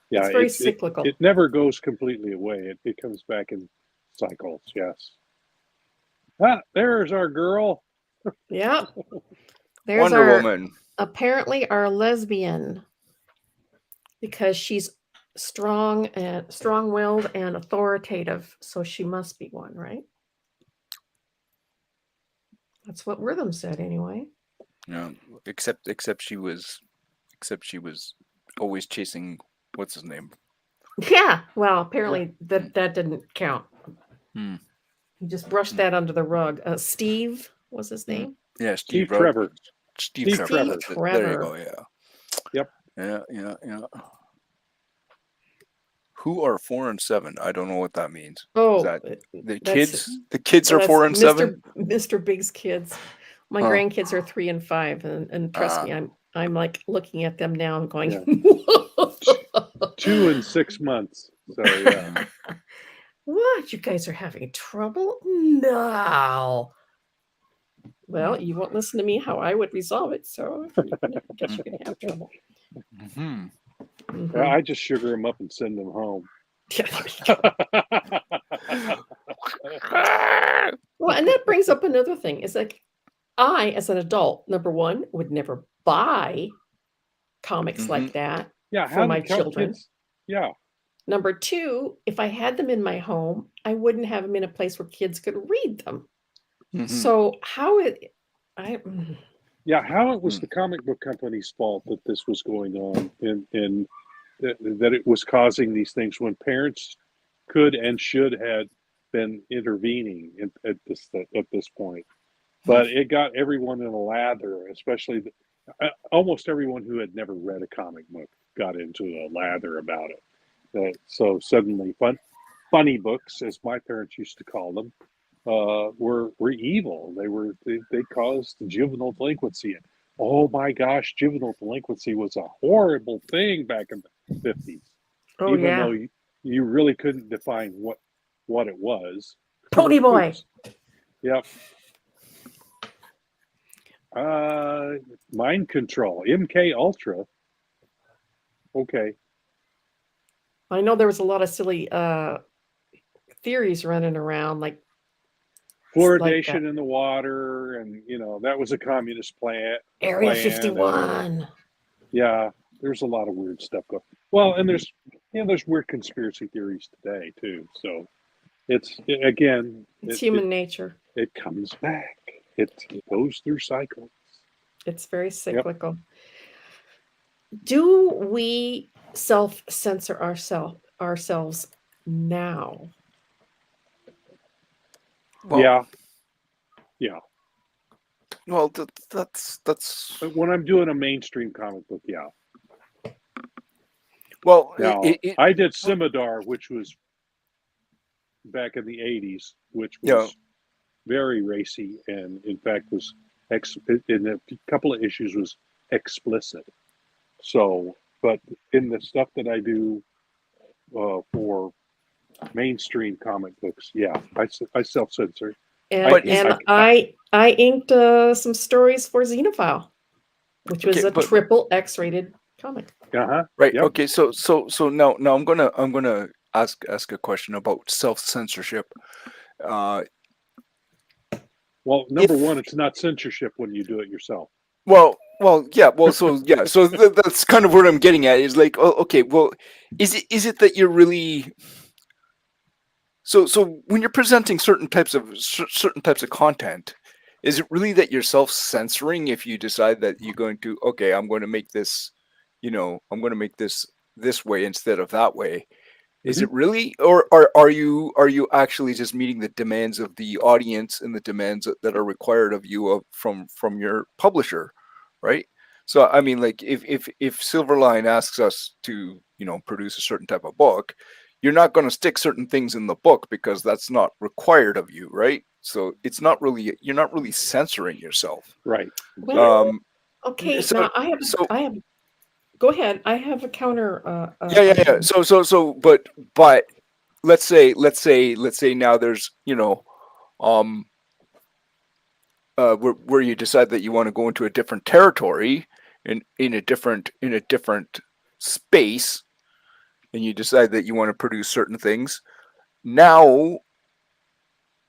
It's very cyclical. It never goes completely away. It comes back in cycles, yes. There's our girl. Yeah. There's Wonder Woman. Apparently our lesbian, because she's strong-willed and authoritative, so she must be one, right? That's what Wertham said anyway. Yeah, except she was always chasing what's his name? Yeah, well, apparently that didn't count. He just brushed that under the rug. Steve was his name? Yeah, Steve Trevor. Steve Trevor. There you go, yeah. Yep. Yeah. Who are 4 and 7? I don't know what that means. Oh, is that the kids? The kids are 4 and 7? Mr. Big's kids. My grandkids are 3 and 5, and trust me, I'm like looking at them now and going, 2 and 6 months. So yeah. What? You guys are having trouble? No. Well, you won't listen to me how I would resolve it, so I guess you're going to have trouble. I just sugar them up and send them home. Well, and that brings up another thing. It's like, I, as an adult, number one, would never buy comics like that for my children. Yeah. Number two, if I had them in my home, I wouldn't have them in a place where kids could read them. Mhm. So how Yeah, how it was the comic book company's fault that this was going on, and that it was causing these things when parents could and should have been intervening at this point. But it got everyone in a lather, especially almost everyone who had never read a comic book got into a lather about it. So suddenly, funny books, as my parents used to call them, were evil. They caused juvenile delinquency. And oh my gosh, juvenile delinquency was a horrible thing back in the 50s. Oh Even yeah, though you really couldn't define what it was. Pony Boy. Yep. Mind control, MK Ultra. Okay. I know there was a lot of silly theories running around, like Fluoridation in the water, and that was a communist plan. Area 51. Yeah, there's a lot of weird stuff going. Well, and there's weird conspiracy theories today too. So it's human nature. It comes back. It goes through cycles. It's very cyclical. Yep. Do we self-censor ourselves now? Well, yeah. Well, that's when I'm doing a mainstream comic book. Yeah. Well, now, I did Scimitar, which was back in the 80s, which was very racy, and in fact was in a couple of issues was explicit. So, but in the stuff that I do for mainstream comic books, I self-censor. I inked some stories for Xenophile, which was a triple X-rated comic. Right. Yep. Okay. So now I'm gonna ask a question about self-censorship. Well, number one, it's not censorship when you do it yourself. Well, yeah. Well, so that's kind of what I'm getting at. Is like, okay. Well, is it that you're really so when you're presenting certain types of content, is it really that you're self-censoring if you decide that you're going to I'm going to make this, I'm going to make this way instead of that way? Is it really, or are you actually just meeting the demands of the audience and the demands that are required of you from your publisher, right? So I mean, like if Silverline asks us to produce a certain type of book, you're not going to stick certain things in the book because that's not required of you, right? So it's not really, you're not really censoring yourself, right? Okay, so now I have. Go ahead. I have a counter. Yeah. So, but let's say now there's where you decide that you want to go into a different territory in a different space, and you decide that you want to produce certain things. Now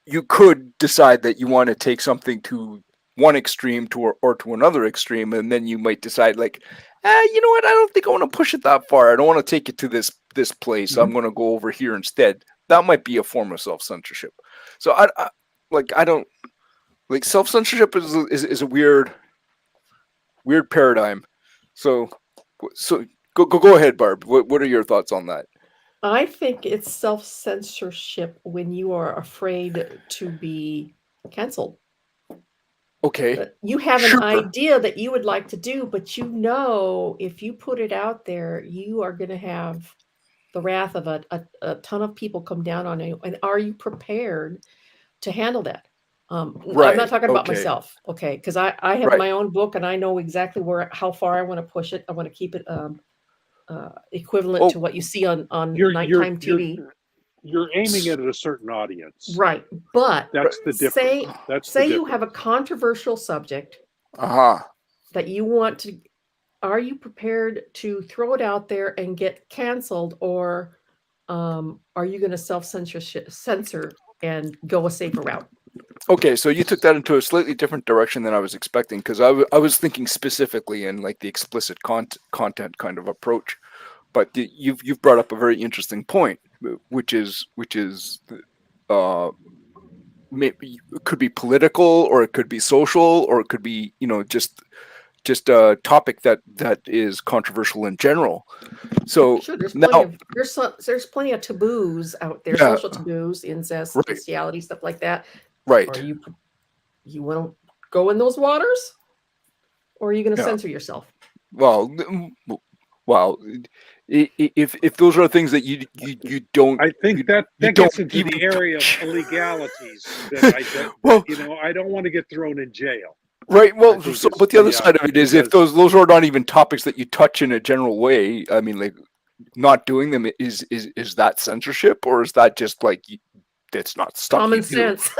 you could decide that you want to take something to one extreme or to another extreme, and then you might decide like, you know what, I don't think I want to push it that far. I don't want to take it to this place. I'm going to go over here instead. That might be a form of self-censorship. So I don't like self-censorship is a weird paradigm. So go ahead, Barb. What are your thoughts on that? I think it's self-censorship when you are afraid to be canceled. Okay. You have an idea that you would like to do, but if you put it out there, you are going to have the wrath of a ton of people come down on you. And are you prepared to handle that? Right. I'm not talking about myself, okay? Because I have my own book, and I know exactly how far I want to push it. I want to keep it equivalent to what you see on nighttime TV. You're aiming it at a certain audience, right? But that's the difference. Say you have a controversial subject that you want to. Are you prepared to throw it out there and get canceled, or are you going to censor and go a safer route? Okay, so you took that into a slightly different direction than I was expecting, because I was thinking specifically in like the explicit content kind of approach. but you've brought up a very interesting point, which is maybe it could be political, or it could be social, or it could be just a topic that is controversial in general. So Sure, there's now, plenty of there's plenty of taboos out there, Yeah. social taboos, incest, Right. bestiality, stuff like that. right, Are you want to go in those waters, or are you going to Yeah. censor yourself? well, if those are things that you don't, I think that you gets don't into even the area of touch. illegalities that Well- I don't want to get thrown in jail. Right. I Well, think so, it's- but the other yeah, side of it is, if because- those are not even topics that you touch in a general way, I mean, like, not doing them is that censorship, or is that just like it's not stuff Common you do, sense.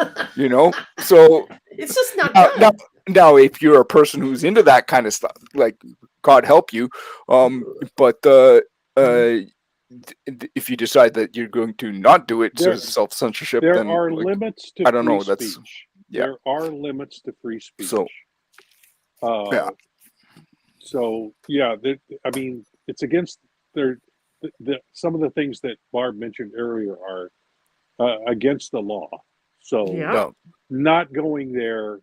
So It's just not now, good. now, if you're a person who's into that kind of stuff, like, God help you, but if you decide that you're going to not do it, so There- self-censorship, There then, are like, limits to I don't free know, that's- speech. yeah. There are limits to free speech. So, yeah. So yeah, I mean, it's against the some of the things that Barb mentioned earlier are against the law. So Yeah. no, not going there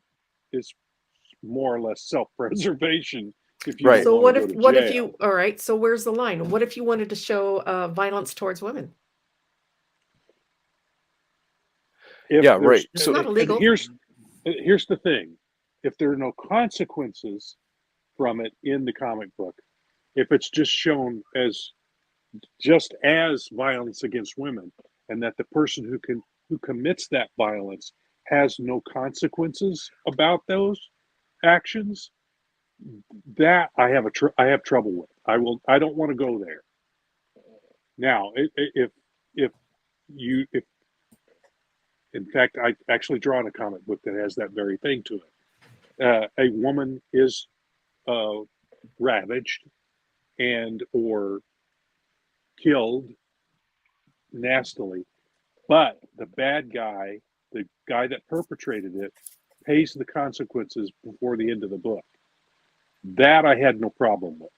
is more or less self-preservation. If you Right. don't So wanna what go to what if jail. you? All right. So where's the line? What if you wanted to show violence towards women? If Yeah, there's- right. It's So- not illegal. And here's the thing: if there are no consequences from it in the comic book, if it's just shown as violence against women, and that the person who commits that violence has no consequences about those actions, that I have trouble with. I don't want to go there. Now, if in fact, I actually drawn a comic book that has that very thing to it. A woman is ravaged and or killed nastily, but the bad guy, the guy that perpetrated it, pays the consequences before the end of the book. That I had no problem with,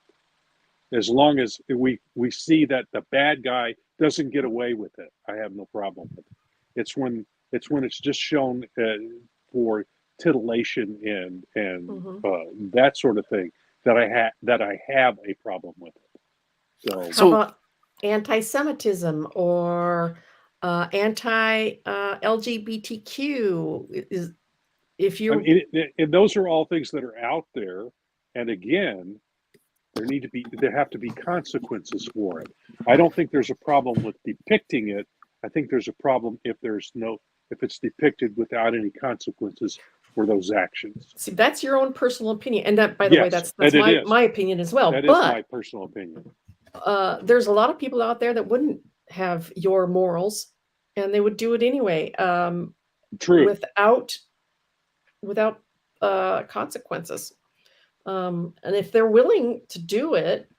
as long as we see that the bad guy doesn't get away with it. I have no problem with it. It's when it's just shown for titillation and that sort of thing that I have a problem with it. How about anti-Semitism or anti-LGBTQ? And those are all things that are out there, and again, there have to be consequences for it. I don't think there's a problem with depicting it. I think there's a problem if it's depicted without any consequences for those actions. See, that's your own personal opinion, and that, by the way, Yes, that's and it is. my opinion as well. That is But my personal opinion. there's a lot of people out there that wouldn't have your morals, and they would do it anyway. True. Without consequences. And if they're willing to do it,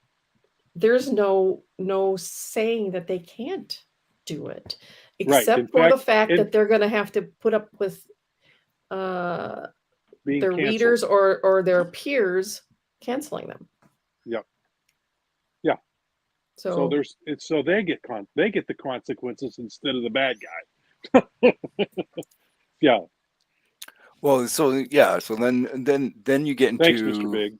there's no saying that they can't do it, except In for the fact, fact that they're going to have to put up with their canceled. readers or their peers canceling them. Yeah. So So they get the consequences instead of the bad guy. Yeah. Well, so yeah, so then you get into Thanks, Mr. Big.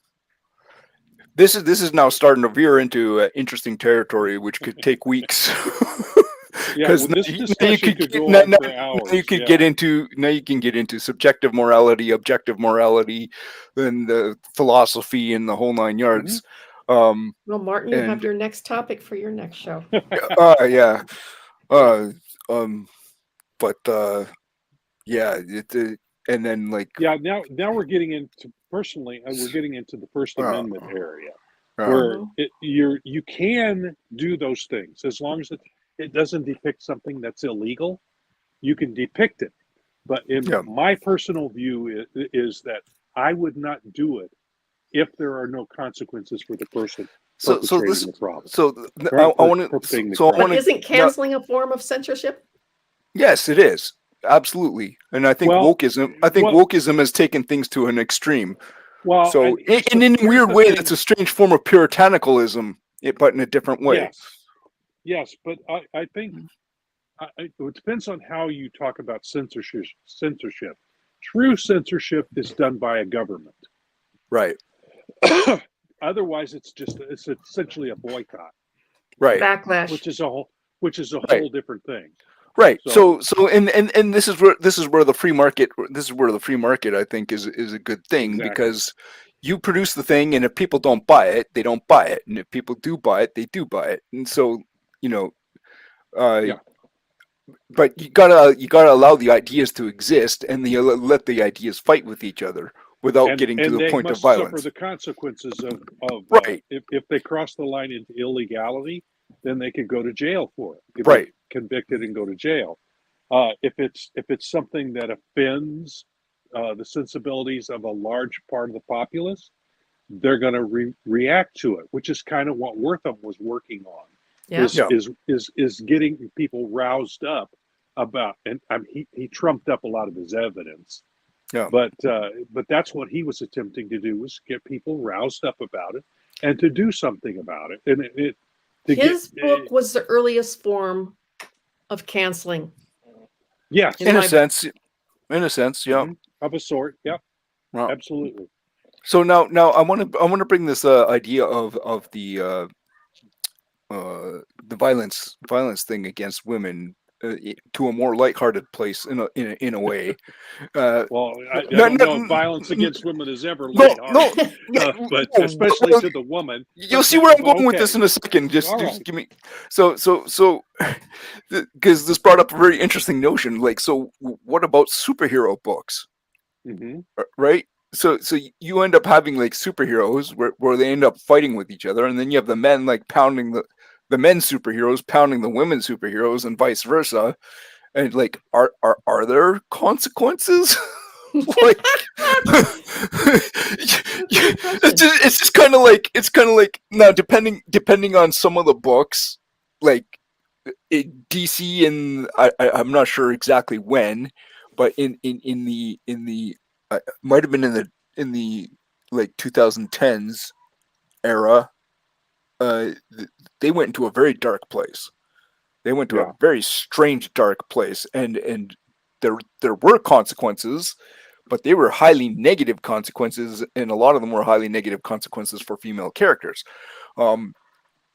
This is now starting to veer into interesting territory, which could take weeks. Yeah, well, this discussion could go on for hours. You could get into subjective morality, objective morality, and the philosophy and the whole nine yards. well, Martin, you have your next topic for your next show. Yeah. Yeah, and then like now we're getting into the First Amendment area, where you can do those things as long as it doesn't depict something that's illegal. You can depict it, but in my personal view is that I would not do it if there are no consequences for the person perpetrating the problem. I want to. But isn't canceling a form of censorship? Yes, it is. Absolutely. And I think wokeism has taken things to an extreme. Well, so in a weird way, that's a strange form of puritanicalism but in a different way. Yes, but I think it depends on how you talk about censorship. True censorship is done by a government. Right. Otherwise, it's essentially a boycott. Right. Backlash. Which is a whole Right. different thing. Right. So and this is where the free market I think is a good thing, Exactly. because you produce the thing, and if people don't buy it, they don't buy it, and if people do buy it, they do buy it, and so but you gotta allow the ideas to exist, and let the ideas fight with each other without getting to the point of violence. Suffer the consequences of right. If they cross the line into illegality, then they could go to jail for it. Right. Convicted and go to jail. If it's something that offends the sensibilities of a large part of the populace, they're going to react to it, which is kind of what Wertham was working on. Is getting people roused up about, and he trumped up a lot of his evidence. Yeah. But that's what he was attempting to do, was get people roused up about it and to do something about it. And his book was the earliest form of canceling. Yes, in a sense, yeah, mm-hmm. Of a sort, yep, well, absolutely. So now I want to bring this idea of the violence thing against women to a more lighthearted place in a way. Well, I don't know if violence against women is ever lighthearted, but especially to the woman. You'll see where I'm going with this in a second. Just give me so because this brought up a very interesting notion. Like, so what about superhero books? Mm-hmm. Right. So you end up having like superheroes where they end up fighting with each other, and then you have the men like pounding the men superheroes pounding the women superheroes, and vice versa. And like, are there consequences? Like, it's just kind of like now, depending on some of the books, like DC, and I'm not sure exactly when, but in the might have been in the like 2010s era, they went into a very dark place. They went to a very strange dark place, and there were consequences, but they were highly negative consequences, and a lot of them were highly negative consequences for female characters. And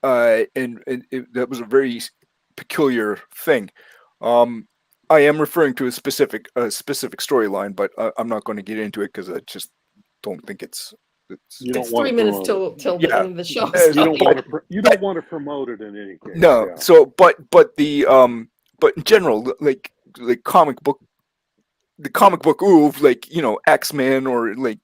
that was a very peculiar thing. I am referring to a specific storyline, but I'm not going to get into it because I just don't think it's 3 minutes till the end of the show. You don't want to promote it in any case. No. Yeah. So, but in general, like the comic book oeuvre, like, X-Men, or like,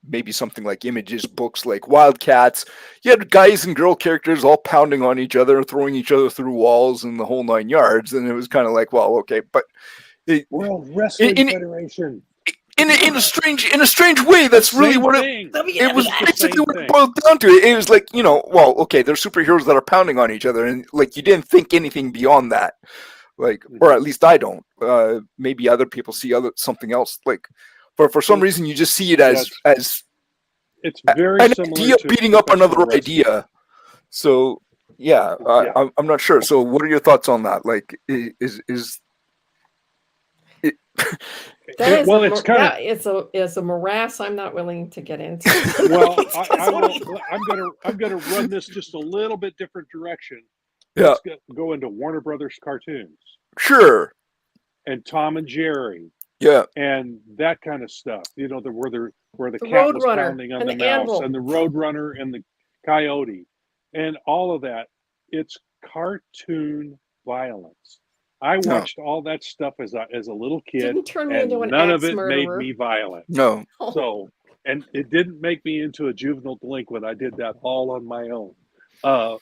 maybe something like Image's books, like Wildcats. You had guys and girl characters all pounding on each other, throwing each other through walls, and the whole 9 yards. And it was kind of like, well, okay, but World Wrestling Federation. In a strange way, that's really what it was. Basically what it boiled down to. It was like, well, okay, there's superheroes that are pounding on each other, and like, you didn't think anything beyond that, like, or at least I don't. Maybe other people see something else, like. But for some reason, you just see it as it's very an similar idea to beating up another idea. So I'm not sure. So what are your thoughts on that? Like, is it? It's a morass I'm not willing to get into. Well, I'm gonna run this just a little bit different direction. Yeah. Let's go into Warner Brothers cartoons. Sure. And Tom and Jerry. Yeah, and that kind of stuff, where the cat was pounding on the mouse, and the Roadrunner and the coyote, and all of that. It's cartoon violence. I watched all that stuff as a little kid, and none of it made me violent. No. So, and it didn't make me into a juvenile delinquent. I did that all on my own. I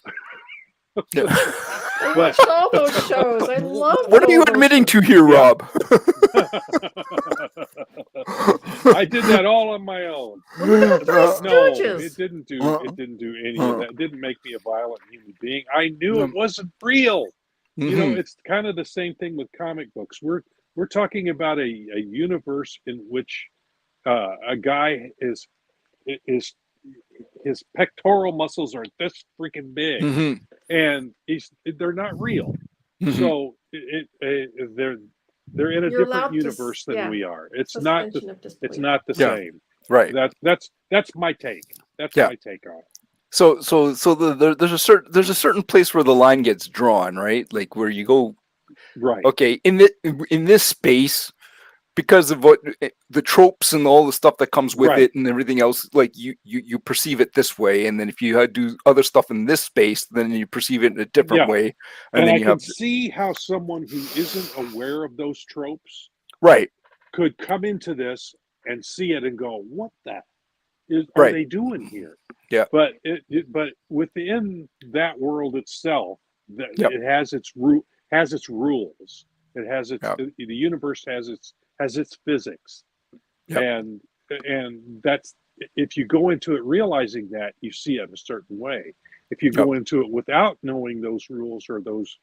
watched all those shows. I love. What are you admitting to here, Rob? I did that all on my own. No, it didn't do any of that. It didn't make me a violent human being. I knew it wasn't real. Mm-hmm. It's kind of the same thing with comic books. We're talking about a universe in which a guy is his pectoral muscles are this freaking big, Mm-hmm. and they're not real. Mm-hmm. So they're in a You're different allowed to universe than yeah, we are. It's not suspension of it's disbelief. not the Yeah. same. Right. That's my take. That's Yeah. my take on it. So there's a certain place where the line gets drawn, right? Like where you go, Right. okay, in this space, because of what the tropes and all the stuff that comes with Right. it and everything else, like you perceive it this way, and then if you do other stuff in this space, then you perceive it in a different Yeah. way, And then I you can have see how someone who isn't aware of those tropes right, could come into this and see it and go, "What the are right, they doing here?" Yeah. But but within that world itself, that Yep. it has its rules. It has its Yep. the universe has its physics, Yep. and that's if you go into it realizing that, you see it a certain way. If you go into it without knowing those rules or those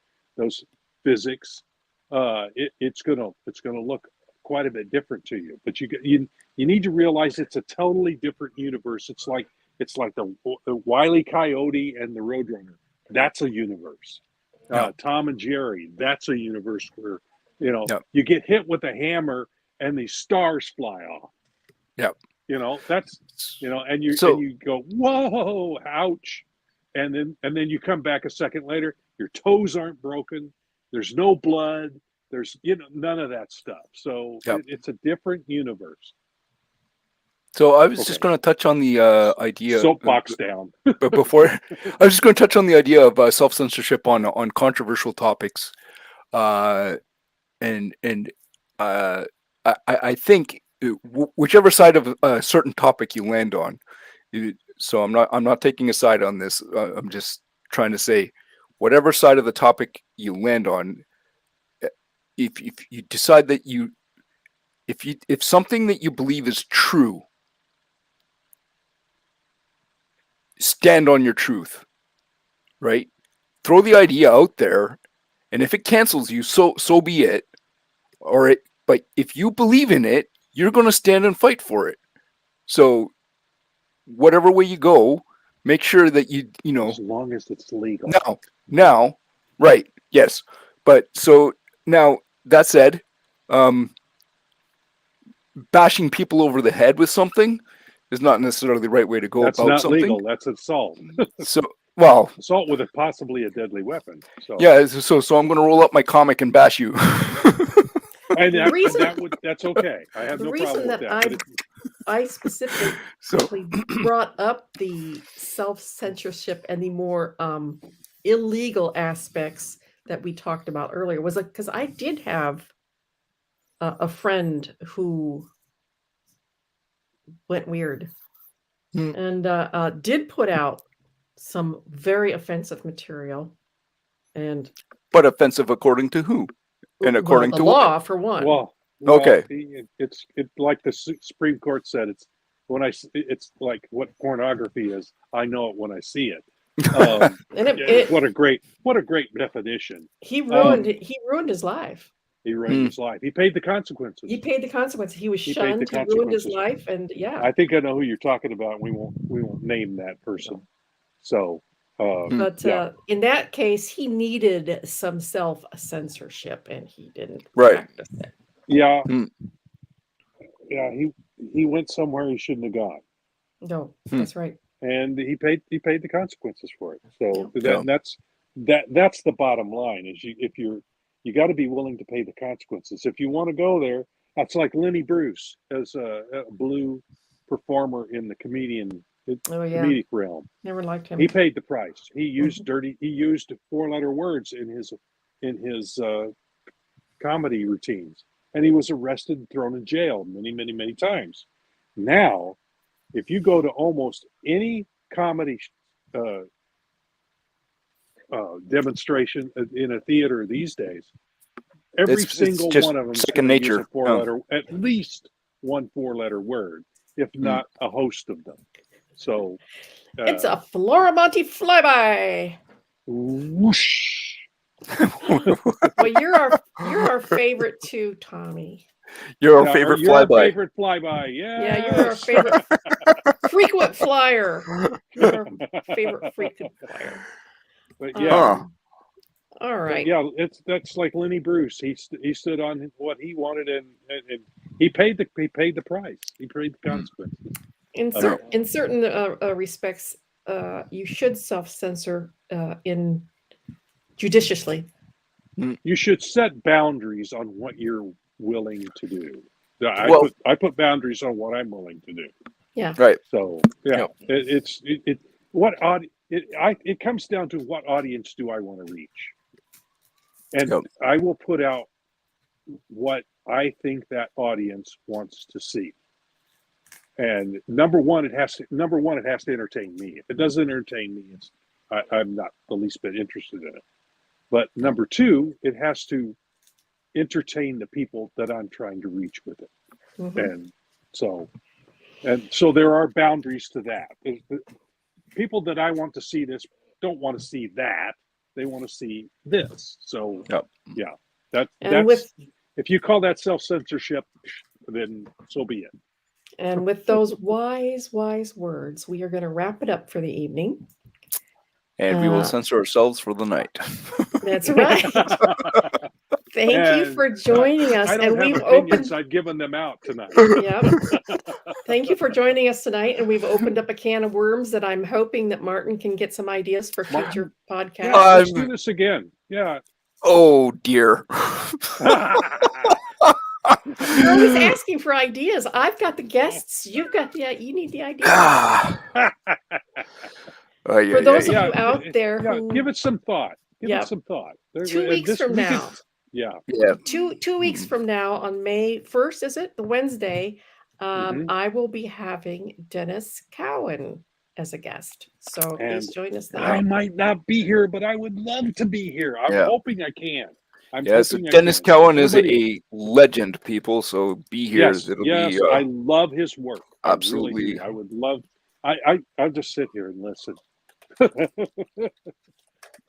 physics, it's gonna look quite a bit different to you. But you need to realize it's a totally different universe. It's like the Wile E. Coyote and the Roadrunner. That's a universe. Tom and Jerry. That's a universe where you get hit with a hammer and the stars fly off. Yep. That's and you go, whoa, ouch, and then you come back a second later, your toes aren't broken, there's no blood, there's none of that stuff. So it's a different universe. So I was just going to touch on the idea. Soapbox down. But before, I was just going to touch on the idea of self-censorship on controversial topics, I think whichever side of a certain topic you land on. So I'm not taking a side on this. I'm just trying to say, whatever side of the topic you land on, if you decide that if something that you believe is true, stand on your truth, right? Throw the idea out there, and if it cancels you, so be it. But if you believe in it, you're going to stand and fight for it. So whatever way you go, make sure that you as long as it's legal. Now, right? Yes, but so now that said, bashing people over the head with something is not necessarily the right way to go That's about not something. legal. That's assault. So, well, assault with possibly a deadly weapon. So yeah, so I'm going to roll up my comic and bash you. And that's okay. I have no problem with that. I specifically brought up the self-censorship and the more illegal aspects that we talked about earlier was because I did have a friend who went weird and did put out some very offensive material. But offensive according to who? And according to the law, what? for one. Well, okay. It's like the Supreme Court said. It's like what pornography is. I know it when I see it. What a great definition. He ruined his life. He ruined his life. He paid the consequences. He was shunned. He ruined his life, and I think I know who you're talking about. We won't name that person. So, but in that case, he needed some self-censorship, and he didn't practice it. Yeah, yeah. He went somewhere he shouldn't have gone. No, that's right. And he paid the consequences for it. So that's the bottom line. Is you got to be willing to pay the consequences if you want to go there. That's like Lenny Bruce as a blue performer in the comedic realm. Never liked him. He paid the price. He used He used 4-letter words in his comedy routines, and he was arrested and thrown in jail many times. Now, if you go to almost any comedy demonstration in a theater these days, every single one of them is second nature. At least one 4-letter word, if not a host of them. So it's a Floramonte flyby. Whoosh. Well, you're our favorite too, Tommy. You're our favorite You're our flyby. favorite flyby. Yeah, you're our favorite frequent flyer. You're our favorite frequent flyer. But yeah. All right. But that's like Lenny Bruce. He stood on what he wanted, and he paid the price. He paid the consequences. In certain respects, you should self-censor judiciously. You should set boundaries on what you're willing to do. I put boundaries on what I'm willing to do. Yeah. Right. So it comes down to what audience do I want to reach, and I will put out what I think that audience wants to see. And number one, it has to entertain me. If it doesn't entertain me, I'm not the least bit interested in it. But number two, it has to entertain the people that I'm trying to reach with it. Mm-hmm. And so there are boundaries to that. People that I want to see this don't want to see that. They want to see this. So if you call that self-censorship, then so be it. And with those wise words, we are going to wrap it up for the evening. And we will censor ourselves for the night. That's right. Thank you for joining us. I don't have opinions. I've given them out tonight. Yep. Thank you for joining us tonight. And we've opened up a can of worms that I'm hoping that Martin can get some ideas for future podcasts. Yeah, let's do this again. Yeah. Oh, dear. You're always asking for ideas. I've got the guests. You've got you need the ideas. For those of you out there who give it some thought. Give it some thought. 2 weeks from now. Yeah. 2 weeks from now on May 1st, is it? The Wednesday, I will be having Dennis Cowan as a guest. So please join us then. I might not be here, but I would love to be here. I'm hoping I can. So Dennis Cowan is a legend, people. So be here. Yes, I love his work. Absolutely. I would love. I'll just sit here and listen.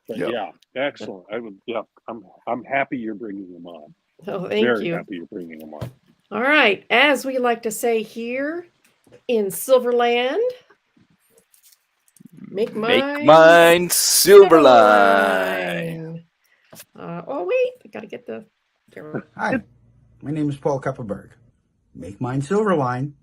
Yeah, excellent. I would. Yeah, I'm happy you're bringing them on. Oh, thank you. Very happy you're bringing them on. All right, as we like to say here in Silverland, make mine Silverline. Oh wait, I gotta get the. Hi, my name is Paul Kupperberg. Make mine Silverline.